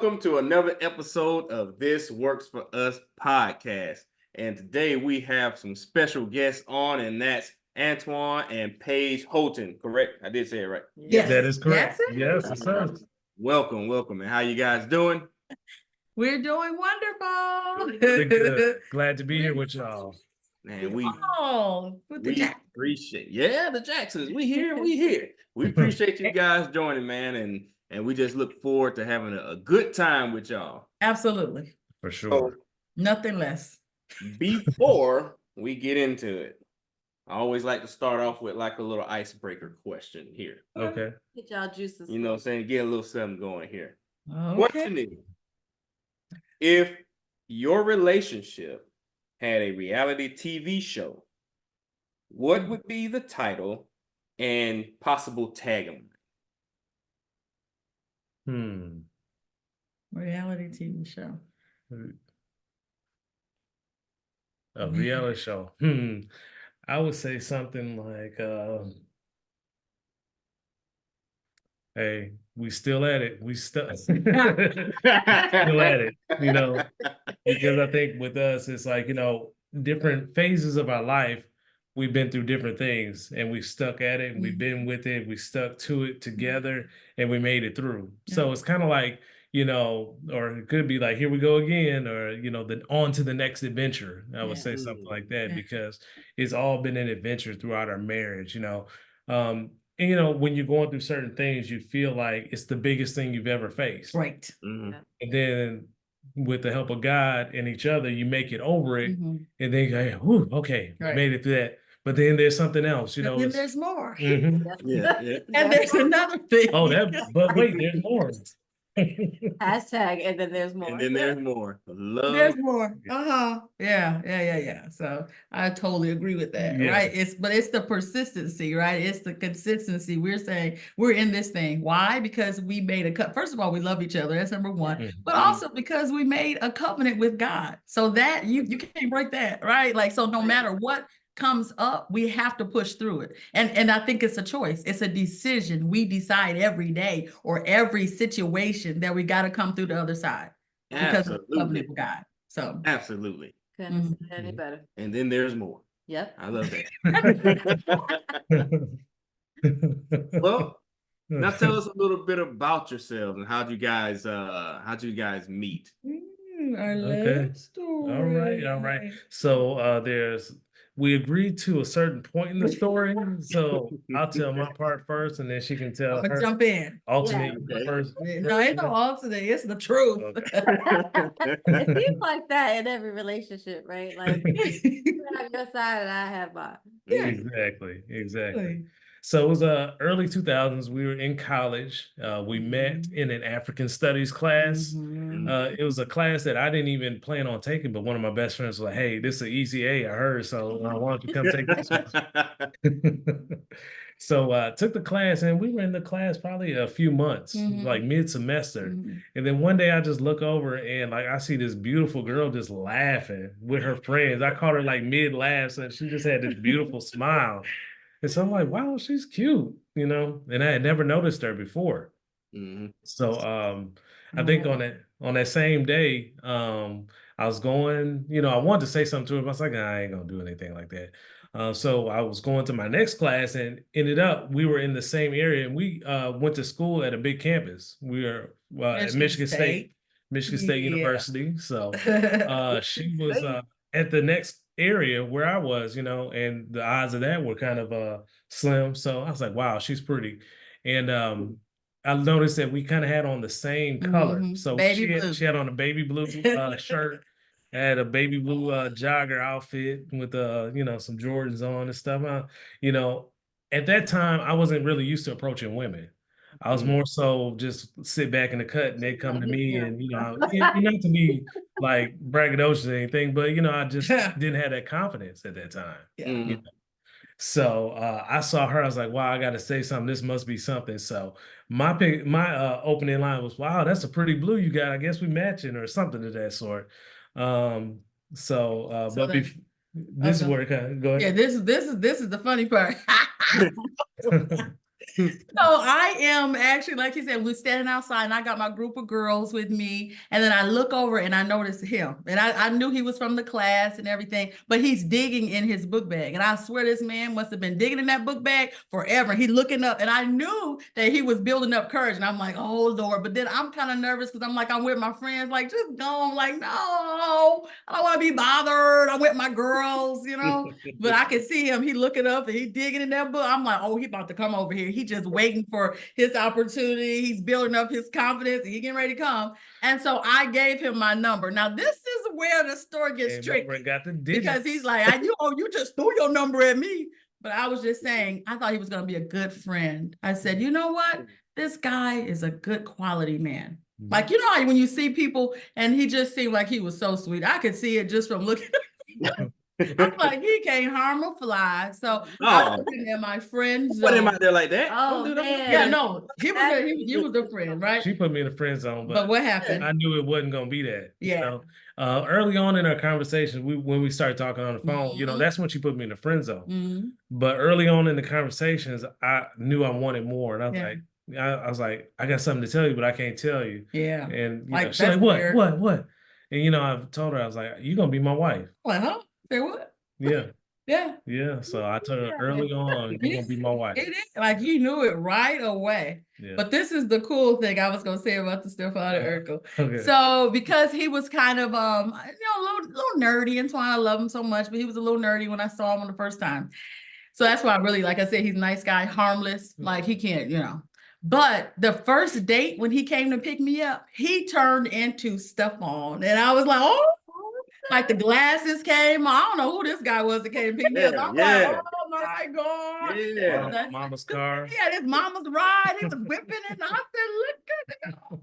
welcome to another episode of This Works For Us podcast. And today we have some special guests on, and that's Antwan and Page Holton, correct? I did say it right. Yes, that is correct. Yes, Yes, sir. Welcome. And how you guys doing? we're doing wonderful. Good. Glad to be here with y'all. Man, we with the Jack. appreciate, the Jacksons. We here. We appreciate you guys joining, man, and we just look forward to having a good time with y'all. Absolutely. For sure. So, Nothing less. before we get into it, I always like to start off with like a little icebreaker question here. Okay. Get y'all juices. You know what I'm saying? Get a little something going here. Okay. Question is, if your relationship had a reality TV show, what would be the title and possible tagline? Reality TV show. A reality show. I would say something like, hey, we still at it. We still still at it, because I think with us, it's like, different phases of our life, we've been through different things and we've stuck at it and we've been with it. We stuck to it together and we made it through. So it's kind of like, or it could be like, here we go again, or, then on to the next adventure. I would say something like that because it's all been an adventure throughout our marriage, and, when you're going through certain things, you feel like it's the biggest thing you've ever faced. Right. Mhm. And then with the help of God and each other, you make it over it. And then you go, whew, okay, made it through that. But then there's something else, And then there's more. Mhm. And there's another thing. But wait, there's more. Hashtag, and then there's more. And then there's more. Love. There's more. Yeah. So I totally agree with that. Yeah. Right. It's the persistency, right? It's the consistency. We're saying we're in this thing. Why? Because we made a cut. First of all, we love each other. That's number one. But also because we made a covenant with God. So that you can't break that, right? Like, so no matter what comes up, we have to push through it. And I think it's a choice. It's a decision. We decide every day or every situation that we got to come through the other side because of the covenant with God. So absolutely. Couldn't have said any better. And then there's more. Yep. I love that. Well, now tell us a little bit about yourselves and how'd you guys meet? Our Okay. love story. All right. So we agreed to a certain point in the story. So I'll tell my part first, and then she can tell I'm gonna her jump in. alternate Okay. first. No, ain't no alternate. It's the truth. It seems like that in every relationship, right? Like you have your side and I have mine. Yeah. Exactly. So it was early 2000s. We were in college. We met in an African studies class. It was a class that I didn't even plan on taking, but one of my best friends was like, "Hey, this is an easy A, I heard, so why don't you come take this one?" So I took the class, and we were in the class probably a few months, like mid-semester. And then one day I just look over and like I see this beautiful girl just laughing with her friends. I caught her like mid-laugh, so she just had this beautiful smile. And so I'm like, wow, she's cute, and I had never noticed her before. So I think on that same day, I was going, I wanted to say something to her, but I was like, I ain't gonna do anything like that. So I was going to my next class and ended up, we were in the same area, and we went to school at a big campus. We were at Michigan State University. So she was at the next area where I was, and the odds of that were kind of slim. So I was like, wow, she's pretty. And I noticed that we kind of had on the same color. So she had on a baby blue shirt, had a baby blue jogger outfit with some Jordans on and stuff. At that time I wasn't really used to approaching women. I was more so just sit back in the cut and they come to me and, not to be like braggadocious or anything, but, I just didn't have that confidence at that time. So I saw her, I was like, wow, I got to say something. This must be something. So my opening line was, wow, that's a pretty blue you got. I guess we matching or something of that sort. This is where it kind of go ahead. Yeah, this is the funny part. So I am actually, like you said, we're standing outside and I got my group of girls with me. And then I look over and I notice him. And I knew he was from the class and everything, but he's digging in his book bag. And I swear this man must have been digging in that book bag forever. He looking up and I knew that he was building up courage. And I'm like, oh Lord. But then I'm kind of nervous because I'm like, I'm with my friends, like, just go. I'm like, no, I don't want to be bothered. I'm with my girls, you know. But I can see him. He looking up and he digging in that book. I'm like, oh, he about to come over here. He just waiting for his opportunity. He's building up his confidence. And he getting ready to come. And so I gave him my number. Now this is where the story gets tricky. Got the Because he's like, you just threw your number at me. But I was just saying, I thought he was going to be a good friend. I said, you know what? This guy is a good quality man. Like, you know how when you see people and he just seemed like he was so sweet. I could see it just from looking at him. I'm like, he can't harm a fly. So I put him in my friend zone. Put him out there like that. Oh, Don't do that. man. Yeah, no, he was a friend, right? She put me in the friend zone, But what happened? I knew it wasn't gonna be that. Yeah. You know? Early on in our conversation, when we started talking on the phone, you know, that's when she put me in the friend zone. But early on in the conversations, I knew I wanted more, and I was like, I got something to tell you, but I can't tell you. Yeah. And you Like, know, she's like, weird. what? And you know, I told her, I was like, you're gonna be my wife. Like, huh? Say what? Yeah. Yeah. Yeah. So I told her early on, you're gonna be my wife. It is like you knew it right away. Yeah. But this is the cool thing I was gonna say about the Stefan Urkel. Okay. So because he was kind of a little nerdy, and Antwan, I love him so much, but he was a little nerdy when I saw him the first time. So that's why I really, like I said, he's a nice guy, harmless, like he can't, you know. But the first date when he came to pick me up, he turned into Stefan. And I was like, oh, like the glasses came. I don't know who this guy was that came to pick me up. I'm like, oh my God. Yeah. Mama's car. Yeah, his mama's ride, he was whipping it. And I said,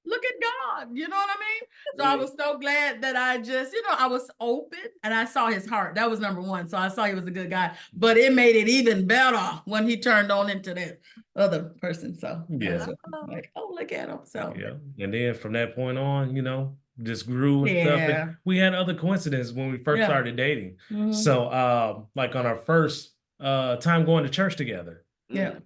look at God. You know what I mean? So I was so glad that I just, I was open and I saw his heart. That was number one. So I saw he was a good guy, but it made it even better when he turned on into that other person. So yeah, like, oh, look at him. So yeah. And then from that point on, just grew and stuff. And we had other coincidences when we first started dating. So like on our first time going to church together. Yeah.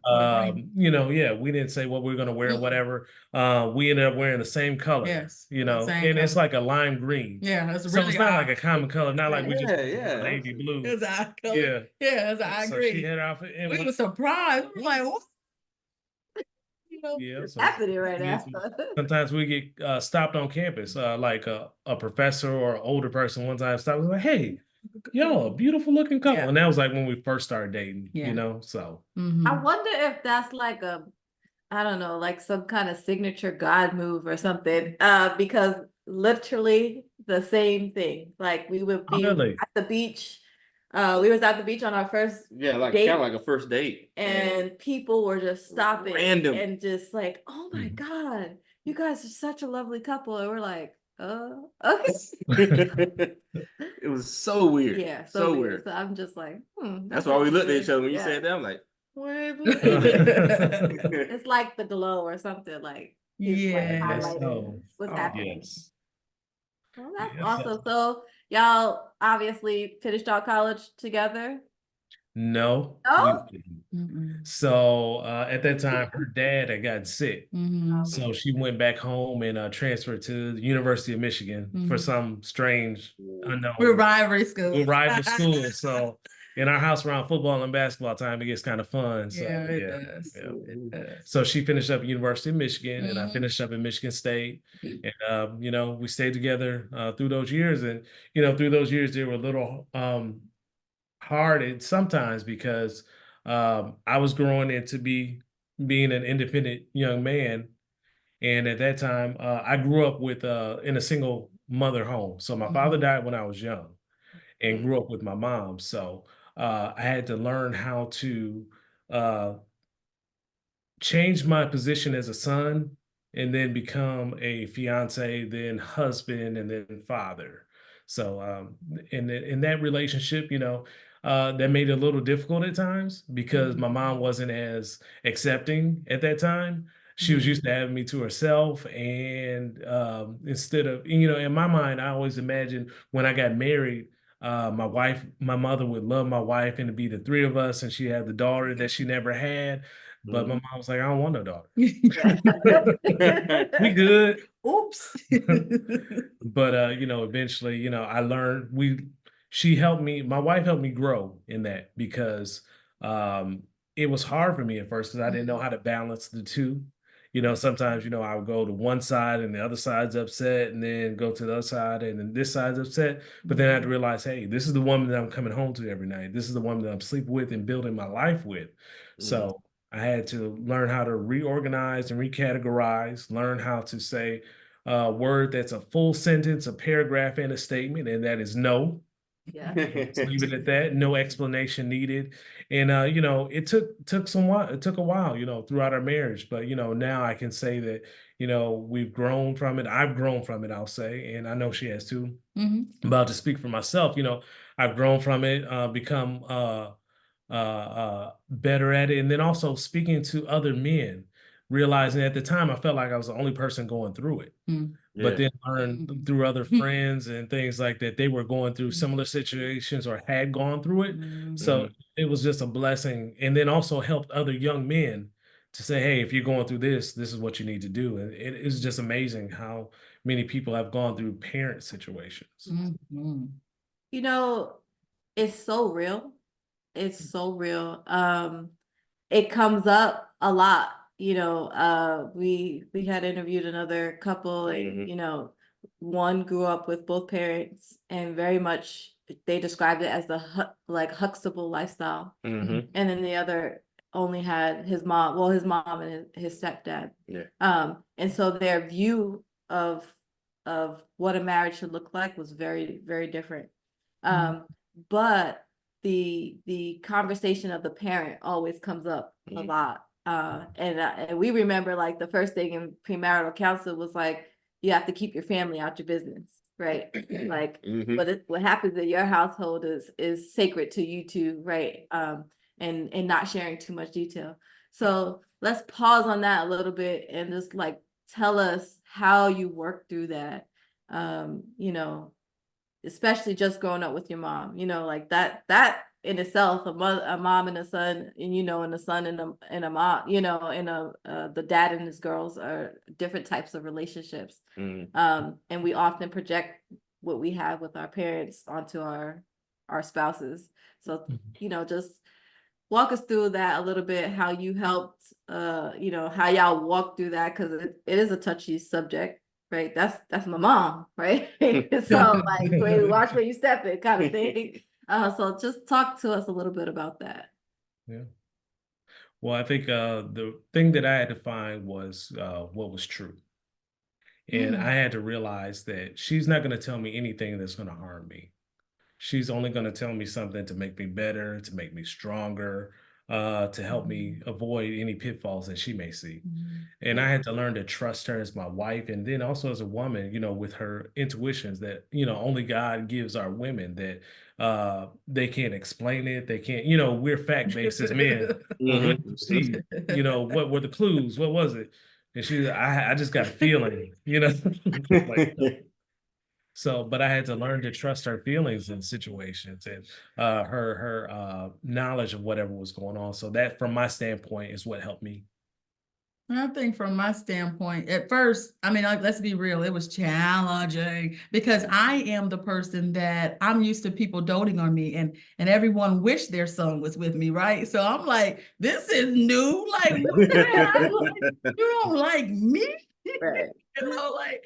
We didn't say what we were gonna wear, whatever. We ended up wearing the same color. Yes. And color. It's like a lime green. Yeah, it's not like a common color, not like we just navy blue. It's our color. Yeah, I agree. So she had our and we were surprised. We were like, what? Yeah, so happening right now. Sometimes we get stopped on campus, like a professor or an older person one time stopped. Was like, hey, y'all, beautiful looking couple. And that was like when we first started dating, so. I wonder if that's like I don't know, like some kind of signature God move or something, because literally the same thing. Like we would be at the beach. We was at the beach on our first date, kind of like a first date. And people were just stopping random and just like, oh my God, you guys are such a lovely couple. And we're like, okay. It was so weird. Yeah, so weird. So I'm just like, That's why we looked at each other when you said that. I'm like, what? It's like the glow or something. Like, what's happening? Yes. Well, that's awesome. So y'all obviously finished out college together. No. So at that time, her dad had gotten sick. So she went back home and transferred to the University of Michigan for some strange unknown. We're rivalry school. We're rival school. So in our house around football and basketball time, it gets kind of fun. So, it does. So she finished up at University of Michigan and I finished up at Michigan State. And, we stayed together through those years. And, through those years, they were a little hard sometimes because I was growing into being an independent young man. And at that time, I grew up with in a single mother home. So my father died when I was young and grew up with my mom. So I had to learn how to change my position as a son and then become a fiance, then husband, and then father. So in that relationship, that made it a little difficult at times because my mom wasn't as accepting at that time. She was used to having me to herself. And instead of, in my mind, I always imagined when I got married, my mother would love my wife and it'd be the three of us and she had the daughter that she never had. But my mom was like, I don't want no daughter. Mm-hmm. We good. Oops. But you know, eventually, you know, I learned she helped me, my wife helped me grow in that because it was hard for me at first because I didn't know how to balance the two. You know, sometimes, you know, I would go to one side and the other side's upset, and then go to the other side and then this side's upset. But then I had to realize, hey, this is the woman that I'm coming home to every night. This is the woman that I'm sleeping with and building my life with. So I had to learn how to reorganize and recategorize, learn how to say a word that's a full sentence, a paragraph, and a statement, and that is no. Yeah. Let's leave it at that. No explanation needed. And you know, it took a while, you know, throughout our marriage. But you know, now I can say that, you know, we've grown from it. I've grown from it, I'll say, and I know she has too. About to speak for myself, you know, I've grown from it, become better at it, and then also speaking to other men, realizing at the time I felt like I was the only person going through it. But then learned through other friends and things like that, they were going through similar situations or had gone through it. So it was just a blessing. And then also helped other young men to say, hey, if you're going through this, this is what you need to do. And it is just amazing how many people have gone through parent situations. You know, it's so real. It's so real. It comes up a lot. You know, we had interviewed another couple, and you know, one grew up with both parents, and very much they described it as the like Huxtable lifestyle, and then the other only had his mom, well, his mom and his stepdad. And so their view of what a marriage should look like was very, very different. But the conversation of the parent always comes up a lot. And we remember, like, the first thing in premarital counsel was like, you have to keep your family out your business, right? Like, what happens in your household is sacred to you two, right? And not sharing too much detail. So let's pause on that a little bit and just like tell us how you work through that. You know, especially just growing up with your mom, you know, like that in itself, a mom and a son, and you know, and a son and a mom, you know, and the dad and his girls are different types of relationships. And we often project what we have with our parents onto our spouses. So, you know, just walk us through that a little bit, how you helped, you know, how y'all walk through that, because it is a touchy subject. Right, that's my mom, right? So like, wait, watch where you step in, kind of thing. So just talk to us a little bit about that. Yeah. Well, I think the thing that I had to find was what was true. And I had to realize that she's not going to tell me anything that's going to harm me. She's only going to tell me something to make me better, to make me stronger, to help me avoid any pitfalls that she may see. And I had to learn to trust her as my wife, and then also as a woman, you know, with her intuitions that, you know, only God gives our women, that they can't explain it. They can't, you know, we're fact-based as men. Well, what did you see? You know, what were the clues? What was it? And I just got a feeling, you know. Like, so, but I had to learn to trust her feelings in situations, and her knowledge of whatever was going on. So that, from my standpoint, is what helped me. I think from my standpoint, at first, I mean, like, let's be real, it was challenging because I am the person that I'm used to people doting on me, and everyone wished their son was with me, right? So I'm like, this is new. Like, what the hell? Like, you don't like me? Right. You know, like,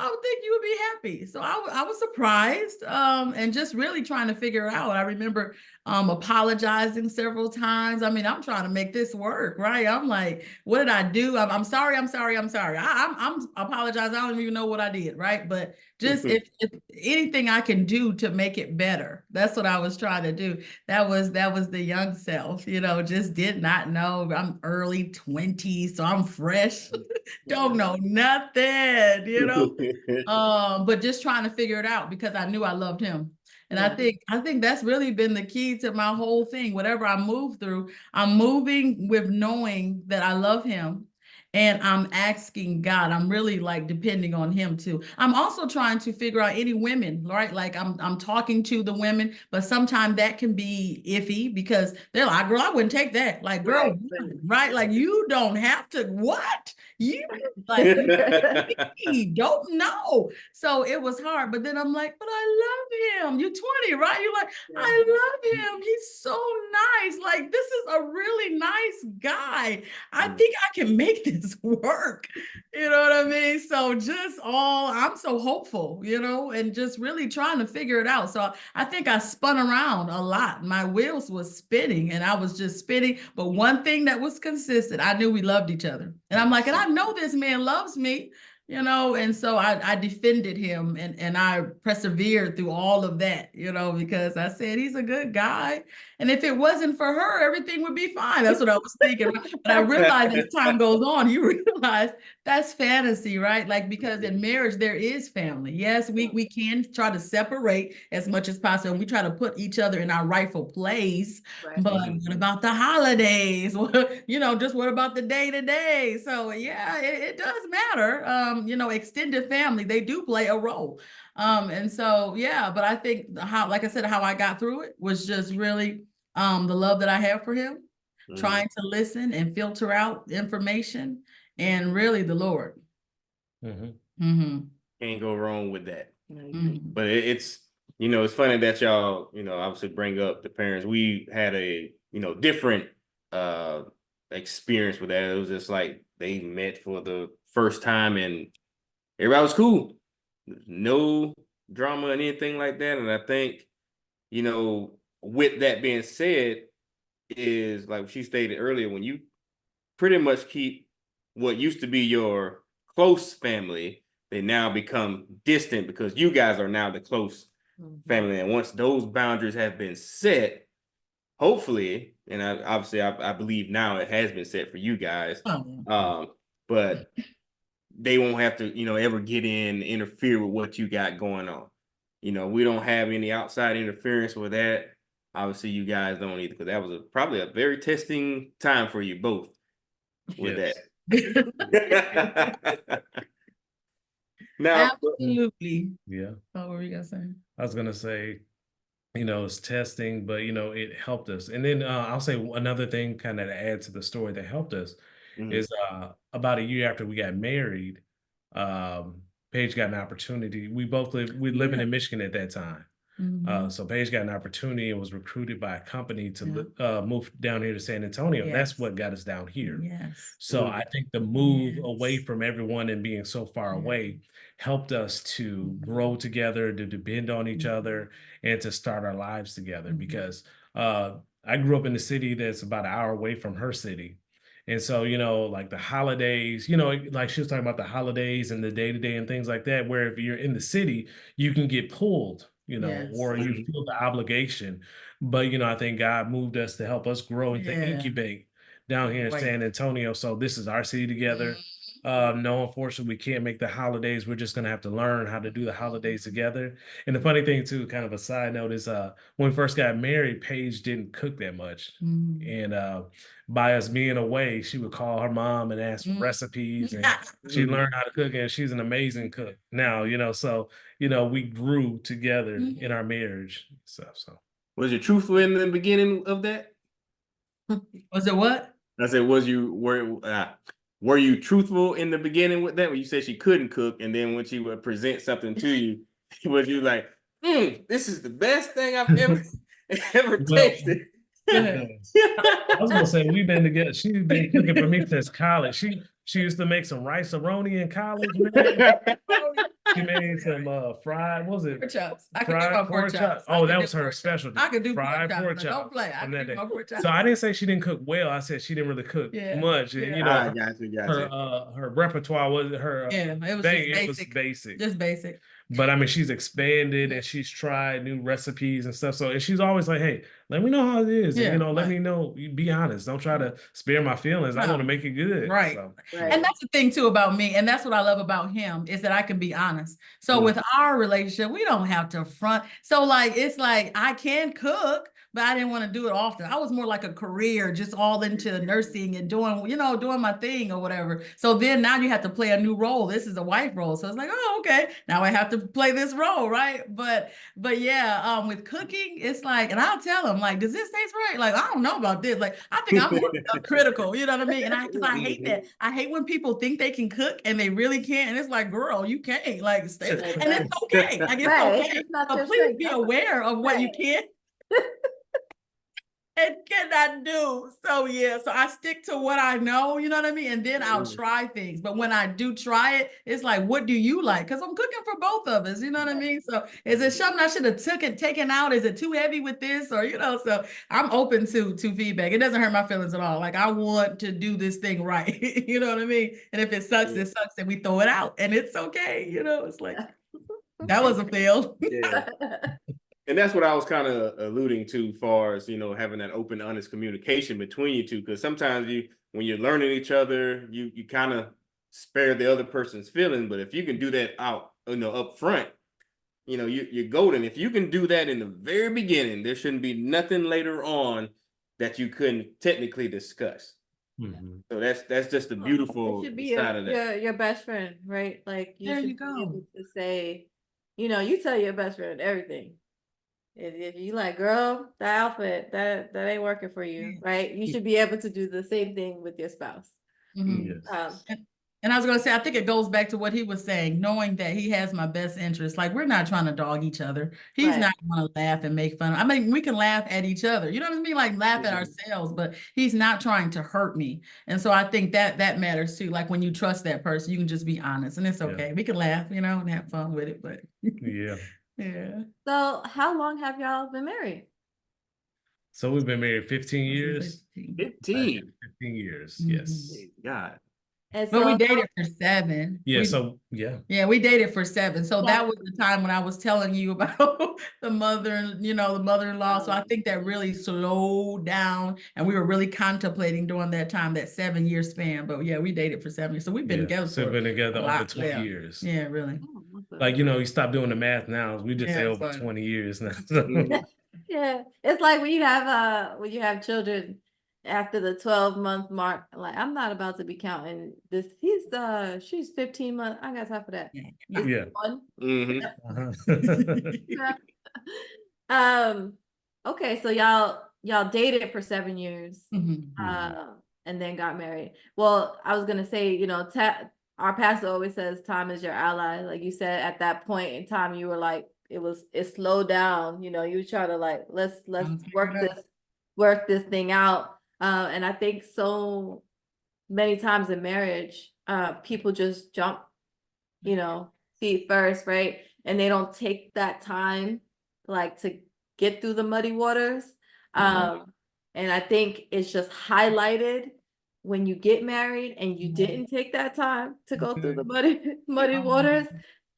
I would think you would be happy. So I was surprised, and just really trying to figure out. I remember apologizing several times. I mean, I'm trying to make this work, right? I'm like, what did I do? I'm sorry. I'm sorry. I'm sorry. I'm apologizing. I don't even know what I did, right? But just if anything I can do to make it better, that's what I was trying to do. That was the young self, you know, just did not know. I'm early 20s, so I'm fresh, don't know nothing, you know. But just trying to figure it out because I knew I loved him. And I think that's really been the key to my whole thing. Whatever I move through, I'm moving with knowing that I love him And I'm asking God, I'm really like depending on him too. I'm also trying to figure out any women, right? Like I'm talking to the women, but sometimes that can be iffy because they're like, girl, I wouldn't take that. Like, girl, right? Like you don't have to, what? You like you don't know. So it was hard. But then I'm like, but I love him. You're 20, right? You're like, I love him. He's so nice. Like, this is a really nice guy. I think I can make this work. You know what I mean? So I'm so hopeful, and just really trying to figure it out. So I think I spun around a lot. My wheels was spinning and I was just spinning. But one thing that was consistent, I knew we loved each other. And I'm like, and I know this man loves me. And so I defended him and I persevered through all of that, because I said he's a good guy. And if it wasn't for her, everything would be fine. That's what I was thinking. But I realized as time goes on, you realize that's fantasy, right? Like, because in marriage, there is family. Yes, we can try to separate as much as possible. And we try to put each other in our rightful place. Right. But what about the holidays? Just what about the day to day? So yeah, it does matter. Extended family, they do play a role. And so, yeah, but I think like I said, how I got through it was just really the love that I have for him, trying to listen and filter out information, and really the Lord. Can't go wrong with that. But it's funny that y'all, obviously bring up the parents. We had a, different experience with that. It was just like they met for the first time and everybody was cool. No drama and anything like that. And I think, with that being said, is like she stated earlier, when you pretty much keep what used to be your close family, they now become distant because you guys are now the close family. And once those boundaries have been set, hopefully, and I believe now it has been set for you guys, but they won't have to, ever get in, interfere with what you got going on. We don't have any outside interference with that. Obviously, you guys don't either, because that was probably a very testing time for you both with that. Now, absolutely. Yeah. What were you gonna say? I was gonna say, it's testing, but it helped us. And then I'll say another thing kind of to add to the story that helped us is about a year after we got married, Paige got an opportunity. We living in Michigan at that time. So Paige got an opportunity and was recruited by a company to move down here to San Antonio. Yes. That's what got us down here. Yes. So I think the move away from everyone and being so far away helped us to grow together, to depend on each other, and to start our lives together. Because I grew up in the city that's about an hour away from her city. And so, like the holidays, like she was talking about the holidays and the day-to-day and things like that, where if you're in the city, you can get pulled, or you feel the obligation. But, I think God moved us to help us grow and to incubate down here in San Antonio. So this is our city together. No, unfortunately, we can't make the holidays. We're just going to have to learn how to do the holidays together. And the funny thing, too, kind of a side note, is when we first got married, Paige didn't cook that much. And by us being away, she would call her mom and ask for recipes, and she learned how to cook, and she's an amazing cook now, so, we grew together in our marriage and stuff. So was you truthful in the beginning of that? Was it what? I said, were you truthful in the beginning with that? When you said she couldn't cook, and then when she would present something to you, was you like, this is the best thing I've ever tasted? I was gonna say we've been together. She's been cooking for me since college. She used to make some rice-a-roni in college. She made some fried, what was it? Pork chops. Fried pork chops. Oh, that was her specialty. I could do fried pork chops. Don't play. I could do my pork chops. So I didn't say she didn't cook well. I said she didn't really cook much. I got you. Her repertoire was her. It was basic. Just basic. But I mean, she's expanded and she's tried new recipes and stuff. So, and she's always like, "Hey, let me know how it is. And, let me know. Be honest. Don't try to spare my feelings. I want to make it good." Right. So. And that's the thing too about me, and that's what I love about him, is that I can be honest. So with our relationship, we don't have to front. So like, it's like I can cook, but I didn't want to do it often. I was more like a career, just all into nursing and doing, doing my thing or whatever. So then now you have to play a new role. This is a wife role. So it's like, oh, okay, now I have to play this role, right? But yeah, with cooking, it's like, and I'll tell them, like, does this taste right? Like, I don't know about this. Like, I think I'm more critical, you know what I mean? And because I hate that. I hate when people think they can cook and they really can't. And it's like, girl, you can't. Like, and it's okay. Like, it's okay. But please be aware of what you can and cannot do. So yeah, so I stick to what I know, you know what I mean? And then I'll try things. But when I do try it, it's like, what do you like? Because I'm cooking for both of us, you know what I mean? So is it something I should have taken out? Is it too heavy with this? Or, so I'm open to feedback. It doesn't hurt my feelings at all. Like, I want to do this thing right. You know what I mean? And if it sucks, it sucks, and we throw it out and it's okay. It's like, that was a fail. Yeah. And that's what I was kind of alluding to, far as, having that open, honest communication between you two. Because sometimes when you're learning each other, you kind of spare the other person's feeling. But if you can do that out, up front, you're golden. If you can do that in the very beginning, there shouldn't be nothing later on that you couldn't technically discuss. Mm-hmm. So that's just the beautiful side of that. Your best friend, right? Like, you there should you go. be able to say, you tell your best friend everything. If you like, girl, that outfit that ain't working for you, right? You should be able to do the same thing with your spouse. Mhm. Yes. And I was going to say, I think it goes back to what he was saying, knowing that he has my best interest. Like, we're not trying to dog each other. He's Right. not going to laugh and make fun. I mean, we can laugh at each other. You know what I mean? Like, laugh at ourselves, but he's not trying to hurt me. And so I think that matters too. Like, when you trust that person, you can just be honest, and it's okay. We can laugh, and have fun with it. But Yeah. yeah. So how long have y'all been married? So we've been married 15 years. 15 years. Mhm. Yes. God. And But we so dated for 7. Yeah. Yeah, we dated for 7. So that Yeah. was the time when I was telling you about the mother-in-law. So I think that really slowed down, and we were really contemplating during that time, that 7-year span. But yeah, we dated for 7 years. So we've been together So for we've been together a over lot. 20 years. Yeah, really. Like, you stop doing the math now. We just say over fun. 20 years now. So. yeah, it's like when you have children after the 12-month mark. Like, I'm not about to be counting this. She's 15 months. I got time for that. Yeah. Okay, so y'all dated for 7 years, Mhm. and then got married. Well, I was gonna say, our pastor always says time is your ally. Like you said, at that point in time, you were like, it slowed down. You try to like, let's work this thing out. And I think so many times in marriage, people just jump, feet first, right? And they don't take that time, like, to get through the muddy waters. And I think it's just highlighted when you get married and you didn't take that time to go through the muddy waters.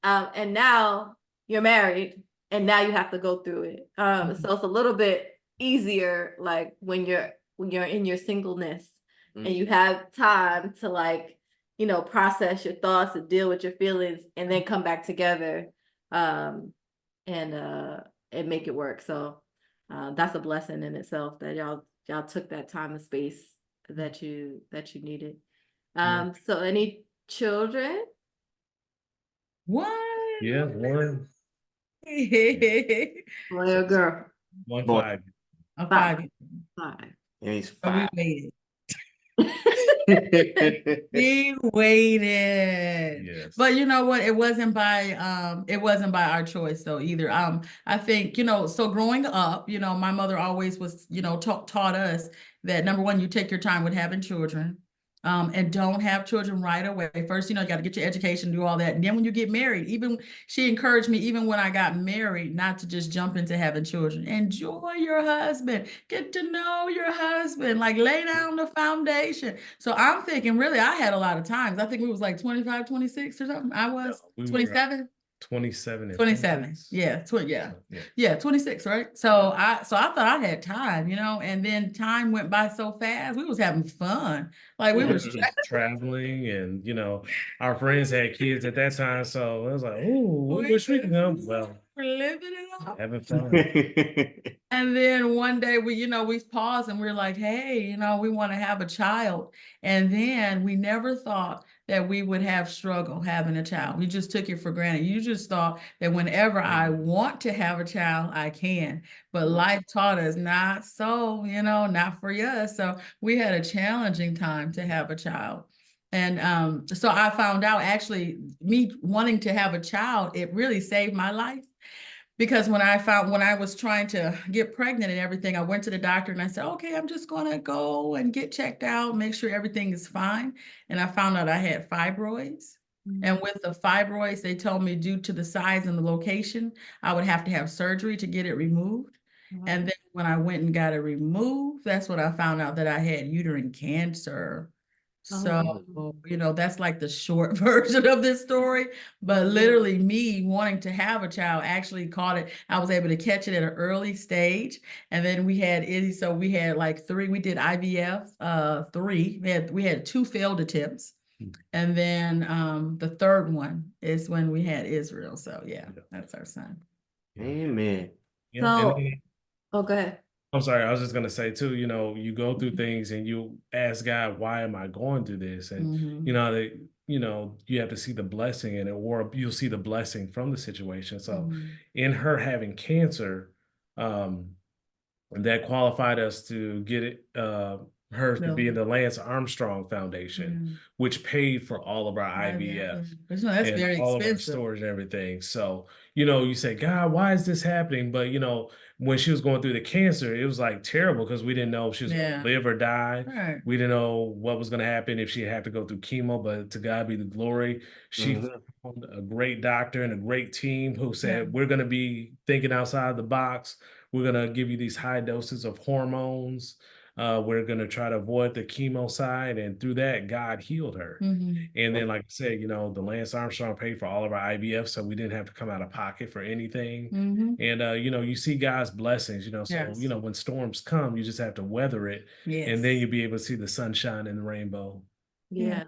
And now you're married and now you have to go through it. So it's a little bit easier, like when you're in your singleness and you have time to, like, process your thoughts and deal with your feelings and then come back together and make it work. So that's a blessing in itself that y'all took that time and space that you needed. So any children? What? Yeah, one. Boy or girl? One Boy. 5. A 5. 5. And he's So we 5. waited. We waited. Yes. But you know what? It wasn't by our choice though either. I think, so growing up, my mother always was, taught us that number one, you take your time with having children. And don't have children right away. First, you got to get your education, do all that. And then when you get married, she encouraged me, even when I got married, not to just jump into having children. Enjoy your husband, get to know your husband, like lay down the foundation. So I'm thinking, really, I had a lot of times. I think we was like 25, 26 or something. I was 27. 27 and 27. 26. Yeah, Yeah. yeah, 26, right? So I thought I had time, and then time went by so fast. We was having fun. Like we We was were just traveling, and our friends had kids at that time, so I was like, "Oh, we wish we could come." Well, we're living it up. having fun. And then one day we paused and we are like, hey, we want to have a child. And then we never thought that we would have struggle having a child. We just took it for granted. You just thought that whenever I want to have a child, I can. But life taught us not so, not for us. So we had a challenging time to have a child. And so I found out actually me wanting to have a child, it really saved my life. Because when I was trying to get pregnant and everything, I went to the doctor and I said, okay, I'm just going to go and get checked out, make sure everything is fine. And I found out I had fibroids. And with the fibroids, they told me due to the size and the location, I would have to have surgery to get it removed. And then when I went and got it removed, that's when I found out that I had uterine cancer. So, that's like the short version of this story. But literally, me wanting to have a child actually caught it. I was able to catch it at an early stage. And then we had Izzy. So we had like three, we did IVF, three. We had two failed attempts. And then the third one is when we had Israel. So yeah, that's our son. Amen. So, go ahead. I'm sorry, I was just gonna say too, you go through things and you ask God, why am I going through this? And you have to see the blessing in it, or you'll see the blessing from the situation. So in her having cancer, that qualified us to get it her to be in the Lance Armstrong Foundation, which paid for all of our IVF That's and very all of our expensive. storage and everything. So, you say, God, why is this happening? But when she was going through the cancer, it was like terrible because we didn't know if she was going to live or die. Right. We didn't know what was going to happen if she had to go through chemo, but to God be the glory. She found a great doctor and a great team who said, we're going to be thinking outside the box. We're going to give you these high doses of hormones. We're going to try to avoid the chemo side. And through that, God healed her. And then, like I said, the Lance Armstrong paid for all of our IVF, so we didn't have to come out of pocket for anything. And, you see God's blessings, so, when storms come, you just have to weather it. And then you'll be able to see the sunshine and the rainbow. Yeah.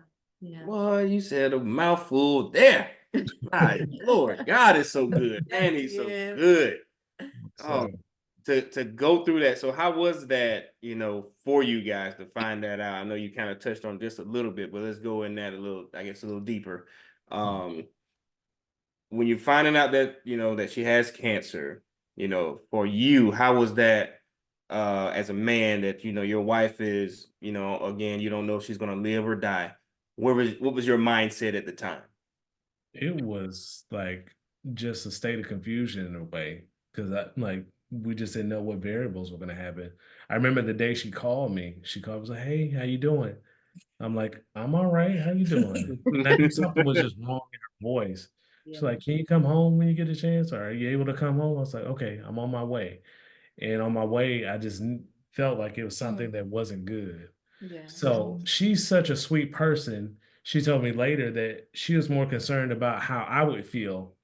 Boy, you said a mouthful there. My Lord, God is so good. Man, he's so good. Oh, to go through that. So how was that, for you guys to find that out? I know you kind of touched on just a little bit, but let's go in that a little deeper. When you're finding out that, that she has cancer, for you, how was that as a man that, your wife is, again, you don't know if she's going to live or die. What was your mindset at the time? It was like just a state of confusion in a way, because we just didn't know what variables were going to happen. I remember the day she called me. She called, was like, "Hey, how you doing?" I'm like, "I'm all right. How you doing?" And I knew something was just wrong in her voice. She's like, "Can you come home when you get a chance? Or are you able to come home?" I was like, "Okay, I'm on my way." And on my way, I just felt like it was something that wasn't good. So she's such a sweet person. She told me later that she was more concerned about how I would feel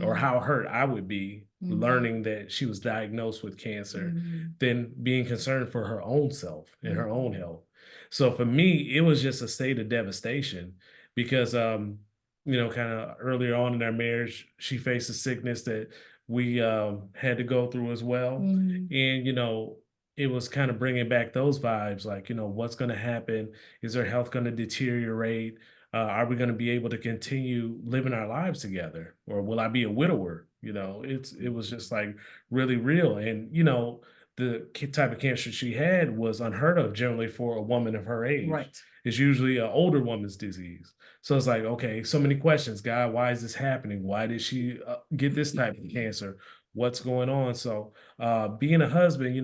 or how hurt I would be learning that she was diagnosed with cancer than being concerned for her own self and her own health. So for me, it was just a state of devastation because, kind of earlier on in our marriage, she faced a sickness that we had to go through as well. And, it was kind of bringing back those vibes, like, what's going to happen? Is her health going to deteriorate? Are we going to be able to continue living our lives together, or will I be a widower? It was just like really real. And, the type of cancer she had was unheard of generally for a woman of her age. Right. It's usually an older woman's disease. So it's like, okay, so many questions, God, why is this happening? Why did she get this type of cancer? What's going on? So being a husband,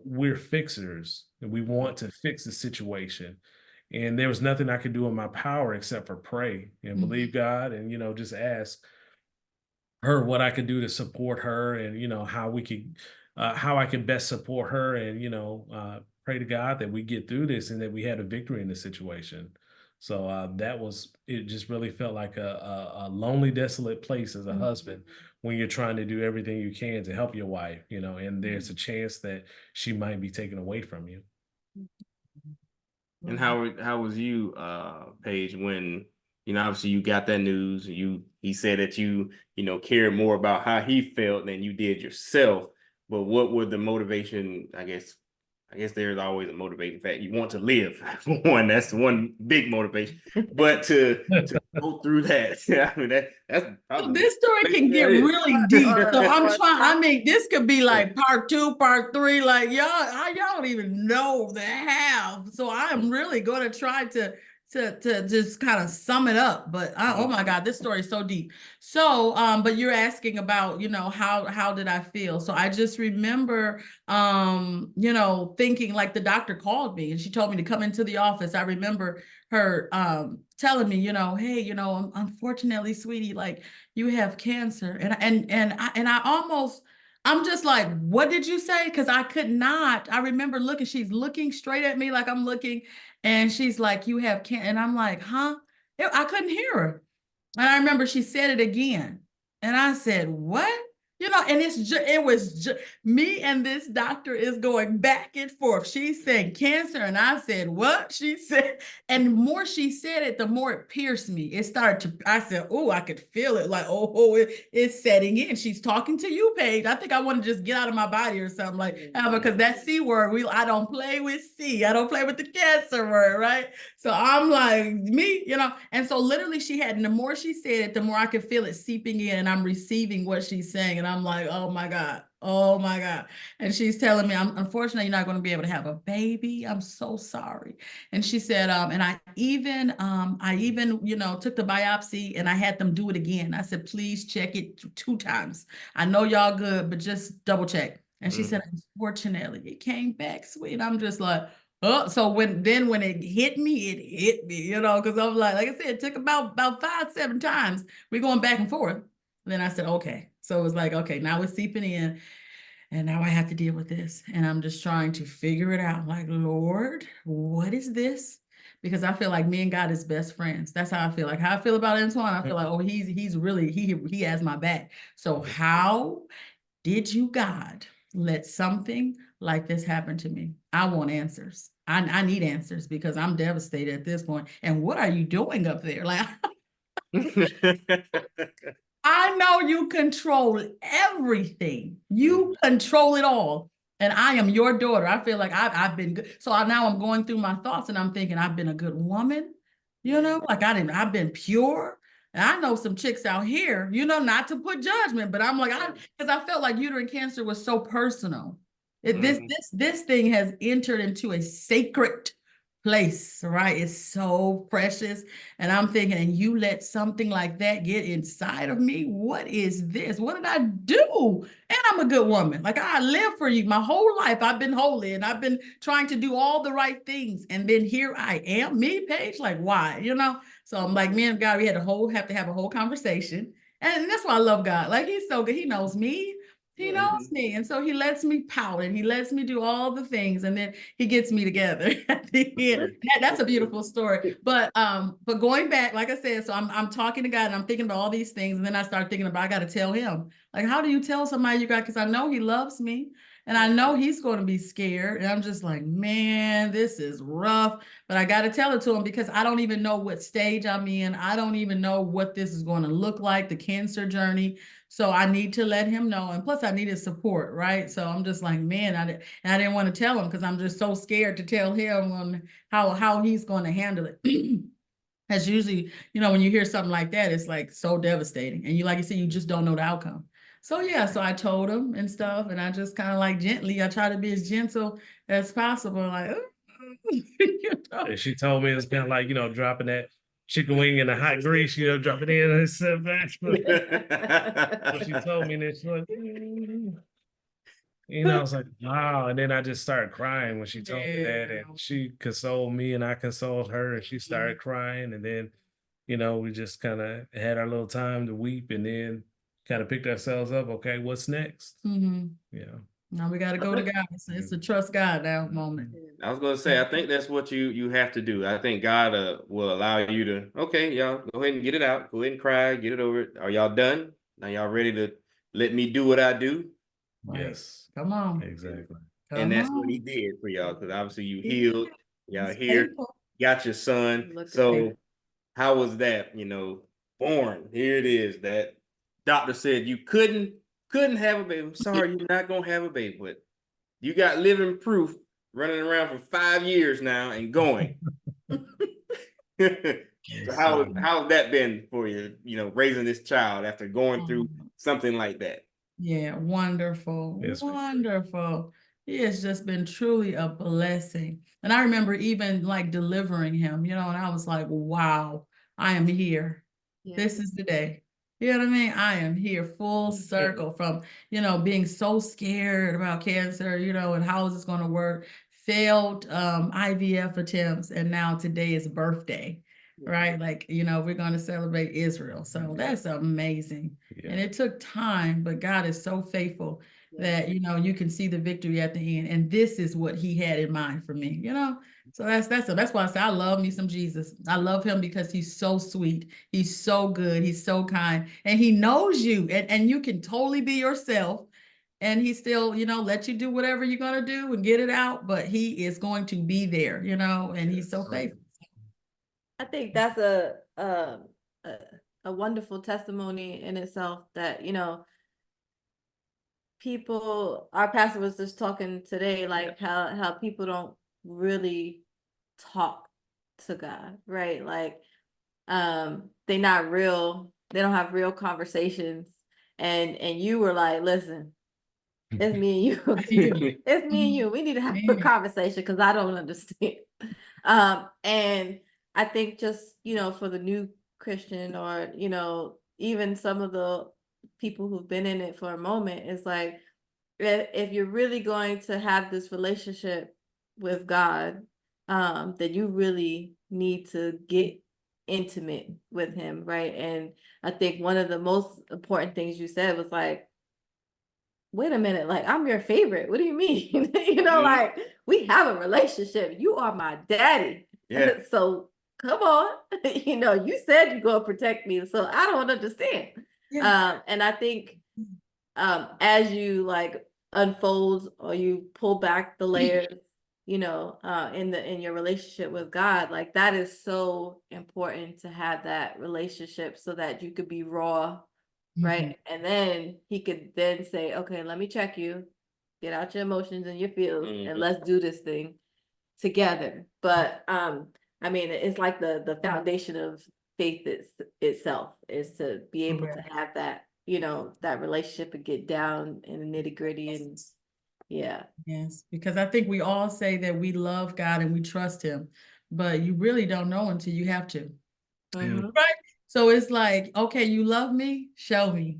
we're fixers and we want to fix the situation. And there was nothing I could do in my power except for pray and believe God and, just ask her what I could do to support her and, how I could best support her and, pray to God that we get through this and that we had a victory in this situation. So it just really felt like a lonely, desolate place as a husband when you're trying to do everything you can to help your wife, and there's a chance that she might be taken away from you. And how was you, Paige, when obviously you got that news, he said that you cared more about how he felt than you did yourself. But what would the motivation, I guess there's always a motivating fact. You want to live. One, that's one big motivation. But to go through that, I mean that's So this story can get really deep. So I mean, this could be like part 2, part 3. Like y'all don't even know the half. So I'm really going to try to just kind of sum it up. But oh my God, this story is so deep. So, but you're asking about, how did I feel? So I just remember, thinking like the doctor called me and she told me to come into the office. I remember her telling me, hey, unfortunately, sweetie, like you have cancer. I'm just like, what did you say? Because I could not. I remember she's looking straight at me like I'm looking, and she's like, you have cancer. And I'm like, huh? I couldn't hear her. And I remember she said it again. And I said, what? And it was just me and this doctor is going back and forth. She's saying cancer. And I said, what? She said, and the more she said it, the more it pierced me. It started I said, oh, I could feel it. Like, it's setting in. She's talking to you, Paige. I think I want to just get out of my body or something because that C word, I don't play with C. I don't play with the cancer word, right? So I'm like, me, and so literally the more she said it, the more I could feel it seeping in and I'm receiving what she's saying. And I'm like, oh my God. Oh my God. And she's telling me, unfortunately, you're not going to be able to have a baby. I'm so sorry. And she said, and I even, took the biopsy and I had them do it again. I said, please check it 2 times. I know y'all good, but just double check. And she said, unfortunately, it came back sweet. I'm just like, oh, so when it hit me, because I was like I said, it took about 5, 7 times. We're going back and forth. And then I said, okay. So it was like, okay, now it's seeping in. And now I have to deal with this. And I'm just trying to figure it out. Like, Lord, what is this? Because I feel like me and God is best friends. That's how I feel. Like how I feel about Antwan. I feel like, oh, he's really, he has my back. So how did you, God, let something like this happen to me? I want answers. I need answers because I'm devastated at this point. And what are you doing up there? Like, I know you control everything. You control it all. And I am your daughter. I feel like I've been good. So now I'm going through my thoughts and I'm thinking I've been a good woman, like I've been pure. And I know some chicks out here, not to put judgment, but I'm like, because I felt like uterine cancer was so personal. This thing has entered into a sacred place, right? It's so precious. And I'm thinking, and you let something like that get inside of me? What is this? What did I do? And I'm a good woman. Like I live for you my whole life. I've been holy and I've been trying to do all the right things. And then here I am, me, Paige, like why? So I'm like, me and God, we had have to have a whole conversation. And that's why I love God. Like he's so good. He knows me. He knows me. And so he lets me pout and he lets me do all the things. And then he gets me together at the end. That's a beautiful story. But going back, like I said, so I'm talking to God and I'm thinking about all these things. And then I start thinking about, I got to tell him. Like, how do you tell somebody you got? Because I know he loves me. And I know he's going to be scared. And I'm just like, man, this is rough. But I got to tell it to him because I don't even know what stage I'm in. I don't even know what this is going to look like, the cancer journey. So I need to let him know. And plus I needed support, right? So I'm just like, man, I didn't want to tell him because I'm just so scared to tell him on how he's going to handle it. That's usually, when you hear something like that, it's like so devastating. And like you said, you just don't know the outcome. So yeah, so I told him and stuff. And I just kind of like gently, I try to be as gentle as possible. Like, And she told me it's kind of like, dropping that chicken wing in the hot grease, drop it in and sit back. But she told me this, like, I was like, wow. And then I just started crying when she told me that. And she consoled me and I consoled her and she started crying. And then, we just kind of had our little time to weep and then kind of picked ourselves up. Okay, what's next? Mm-hmm. Yeah. Now we got to go to God. It's a trust God now moment. I was gonna say, I think that's what you have to do. I think God will allow you to, okay, y'all go ahead and get it out. Go ahead and cry, get it over. Are y'all done? Now y'all ready to let me do what I do? Right. Yes. Come on. Exactly. And Come that's what on. he did for y'all, because obviously you He healed, did. y'all He's here, faithful. got your son. Look at So how was that? Born. Here it is. That doctor said you couldn't have a baby. I'm sorry, you're not gonna have a baby, but you got living proof running around for 5 years now and going. So how's that been for you, raising this child after going through something like that? Yeah, wonderful. Yes, ma'am. Wonderful. He has just been truly a blessing. And I remember even like delivering him, and I was like, wow, I am here. Yeah. This is the day. You know what I mean? I am here full circle from, being so scared about cancer, and how is this going to work? Failed IVF attempts, and now today is birthday, right? Like, we're going to celebrate Israel. So that's amazing. Yeah. And it took time, but God is so faithful that, you can see the victory at the end. And this is what he had in mind for me, So that's why I say I love me some Jesus. I love him because he's so sweet. He's so good. He's so kind. And he knows you, and you can totally be yourself. And he still, let you do whatever you're going to do and get it out. But he is going to be there, and he's so faithful. I think that's a wonderful testimony in itself that, our pastor was just talking today, like how people don't really talk to God, right? Like, they don't have real conversations. And you were like, listen, it's me and you. It's me and you. We need to have a conversation because I don't understand. And I think just, for the new Christian or, even some of the people who've been in it for a moment, it's like, if you're really going to have this relationship with God, then you really need to get intimate with him, right? And I think one of the most important things you said was like, wait a minute, like, I'm your favorite. What do you mean? Like, we have a relationship. You are my daddy. Yeah. So come on. You said you're gonna protect me, so I don't understand. Yeah. And I think as you like unfold or you pull back the layers, in your relationship with God, like that is so important to have that relationship so that you could be raw, right? And then he could then say, okay, let me check you, get out your emotions and your feels, and let's do this thing together. But I mean, it's like the foundation of faith itself is to be able to have that, that relationship and get down in the nitty-gritty. And Yes, because I think we all say that we love God and we trust him, but you really don't know until you have to. Right? So it's like, okay, you love me, show me.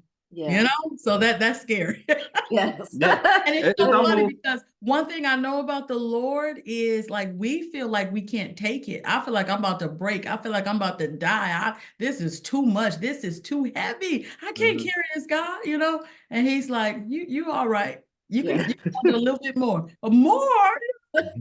So that's scary. Yes. And it's so funny because one thing I know about the Lord is like we feel like we can't take it. I feel like I'm about to break. I feel like I'm about to die. This is too much. This is too heavy. I can't carry this, God, And he's like, you all right. You can do a little bit more. But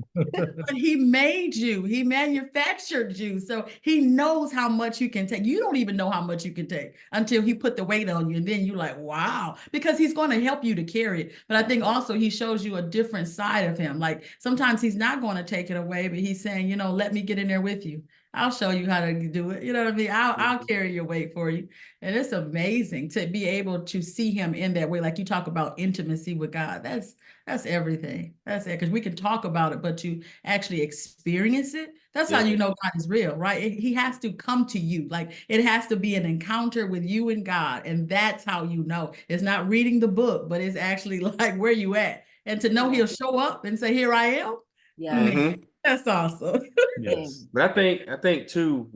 he made you, he manufactured you. So he knows how much you can take. You don't even know how much you can take until he put the weight on you. And then you're like, wow, because he's going to help you to carry it. But I think also he shows you a different side of him. Like sometimes he's not going to take it away, but he's saying, let me get in there with you. I'll show you how to do it. You know what I mean? I'll carry your weight for you. And it's amazing to be able to see him in that way. Like you talk about intimacy with God. That's everything. That's it. Because we can talk about it, but to actually experience it, that's how you know God is real, right? He has to come to you. Like it has to be an encounter with you and God. And that's how you know. It's not reading the book, but it's actually like where you at. And to know he'll show up and say, here I am. Yeah. That's awesome. Yes. But I think too,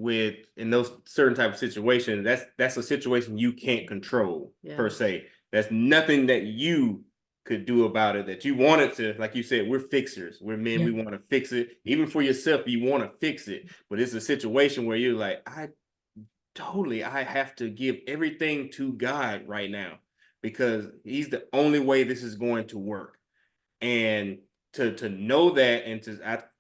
in those certain type of situations, that's a situation you can't control per se. That's nothing that you could do about it, that you wanted to, like you said, we're fixers. We're men, we want to fix it. Even for yourself, you want to fix it. But it's a situation where you're like, I have to give everything to God right now because he's the only way this is going to work. And to know that, and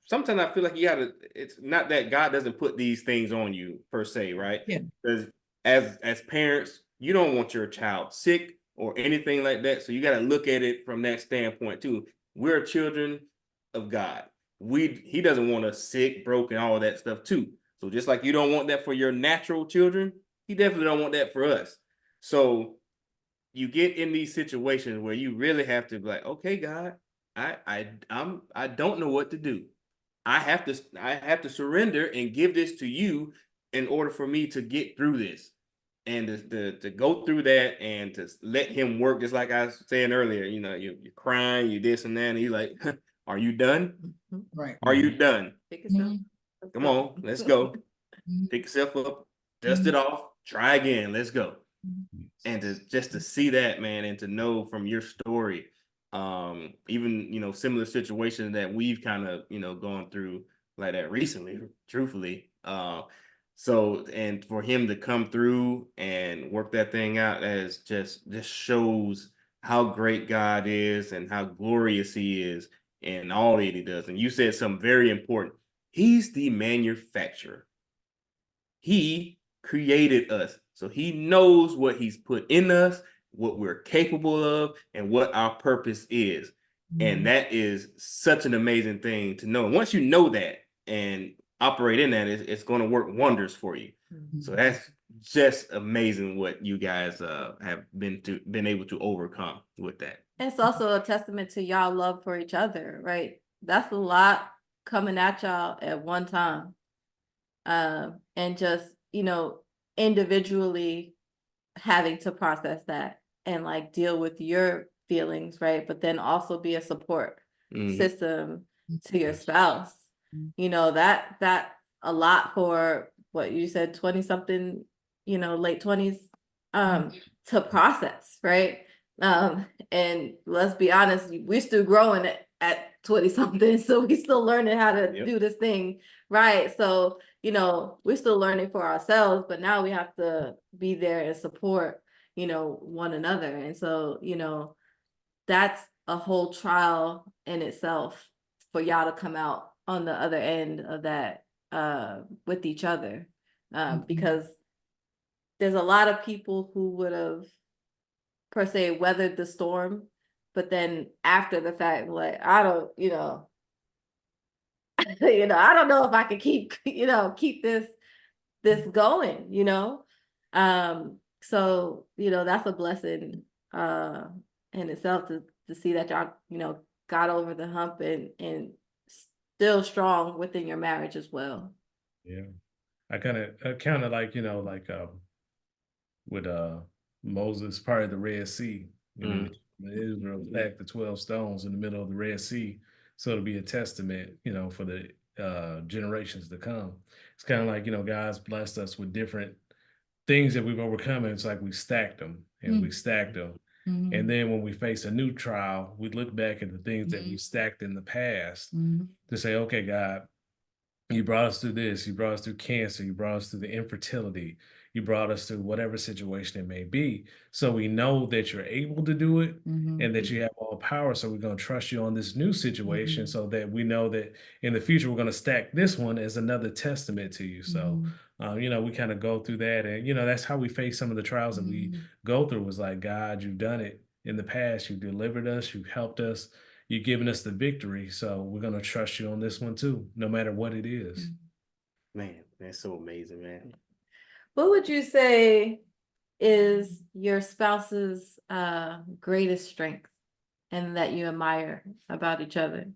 sometimes I feel like it's not that God doesn't put these things on you per se, right? Yeah. Because as parents, you don't want your child sick or anything like that. So you got to look at it from that standpoint too. We're children of God. He doesn't want us sick, broken, all that stuff too. So just like you don't want that for your natural children, he definitely don't want that for us. So you get in these situations where you really have to be like, okay, God, I don't know what to do. I have to surrender and give this to you in order for me to get through this. And to go through that and to let him work, just like I was saying earlier, you're crying, you this and that, and he's like, are you done? Right. Are you done? Pick yourself up. Come on, let's go. Pick yourself up, dust it off, try again, let's go. And just to see that, man, and to know from your story, even similar situations that we've kind of gone through like that recently, truthfully. So, and for him to come through and work that thing out, as just shows how great God is and how glorious he is in all that he does. And you said something very important. He's the manufacturer. He created us. So he knows what he's put in us, what we're capable of, and what our purpose is. And that is such an amazing thing to know. And once you know that and operate in that, it's going to work wonders for you. So that's just amazing what you guys have been able to overcome with that. It's also a testament to y'all love for each other, right? That's a lot coming at y'all at one time. And just, individually having to process that and like deal with your feelings, right? But then also be a support system to your spouse. That a lot for what you said, 20 something, late 20s, to process, right? And let's be honest, we're still growing at 20 something, so we still learning how to do this thing, right? So we're still learning for ourselves, but now we have to be there and support one another. And so that's a whole trial in itself for y'all to come out on the other end of that with each other, because there's a lot of people who would have per se weathered the storm, but then after the fact, like, I don't I don't know if I can keep keep this going, so that's a blessing in itself to see that y'all got over the hump and still strong within your marriage as well. Yeah, I kind of like with Moses part of the Red Sea, Israel stacked the 12 stones in the middle of the Red Sea, so it'll be a testament for the generations to come. It's kind of like God's blessed us with different things that we've overcome, and it's like we stacked them and we stacked them. And then when we face a new trial, we look back at the things that we stacked in the past to say, okay, God, you brought us through this, you brought us through cancer, you brought us through the infertility, you brought us through whatever situation it may be. So we know that you're able to do it and that you have all power. So we're going to trust you on this new situation so that we know that in the future, we're going to stack this one as another testament to you. So, we kind of go through that. And, that's how we face some of the trials that we go through, was like, God, you've done it in the past. You've delivered us. You've helped us. You've given us the victory. So we're going to trust you on this one too, no matter what it is. Man, that's so amazing, man. What would you say is your spouse's greatest strength and that you admire about each other?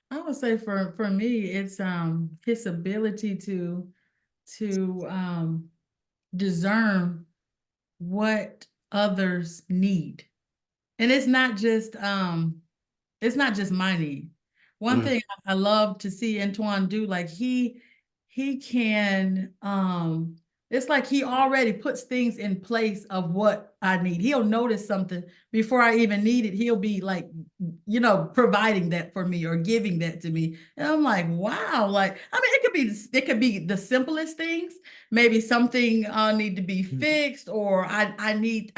I would say for me, it's his ability to discern what others need. And it's not just my need. One thing I love to see Antwan do, like he can It's like he already puts things in place of what I need. He'll notice something before I even need it. He'll be like, providing that for me or giving that to me. And I'm like, wow. Like, I mean, it could be the simplest things. Maybe something need to be fixed, or I need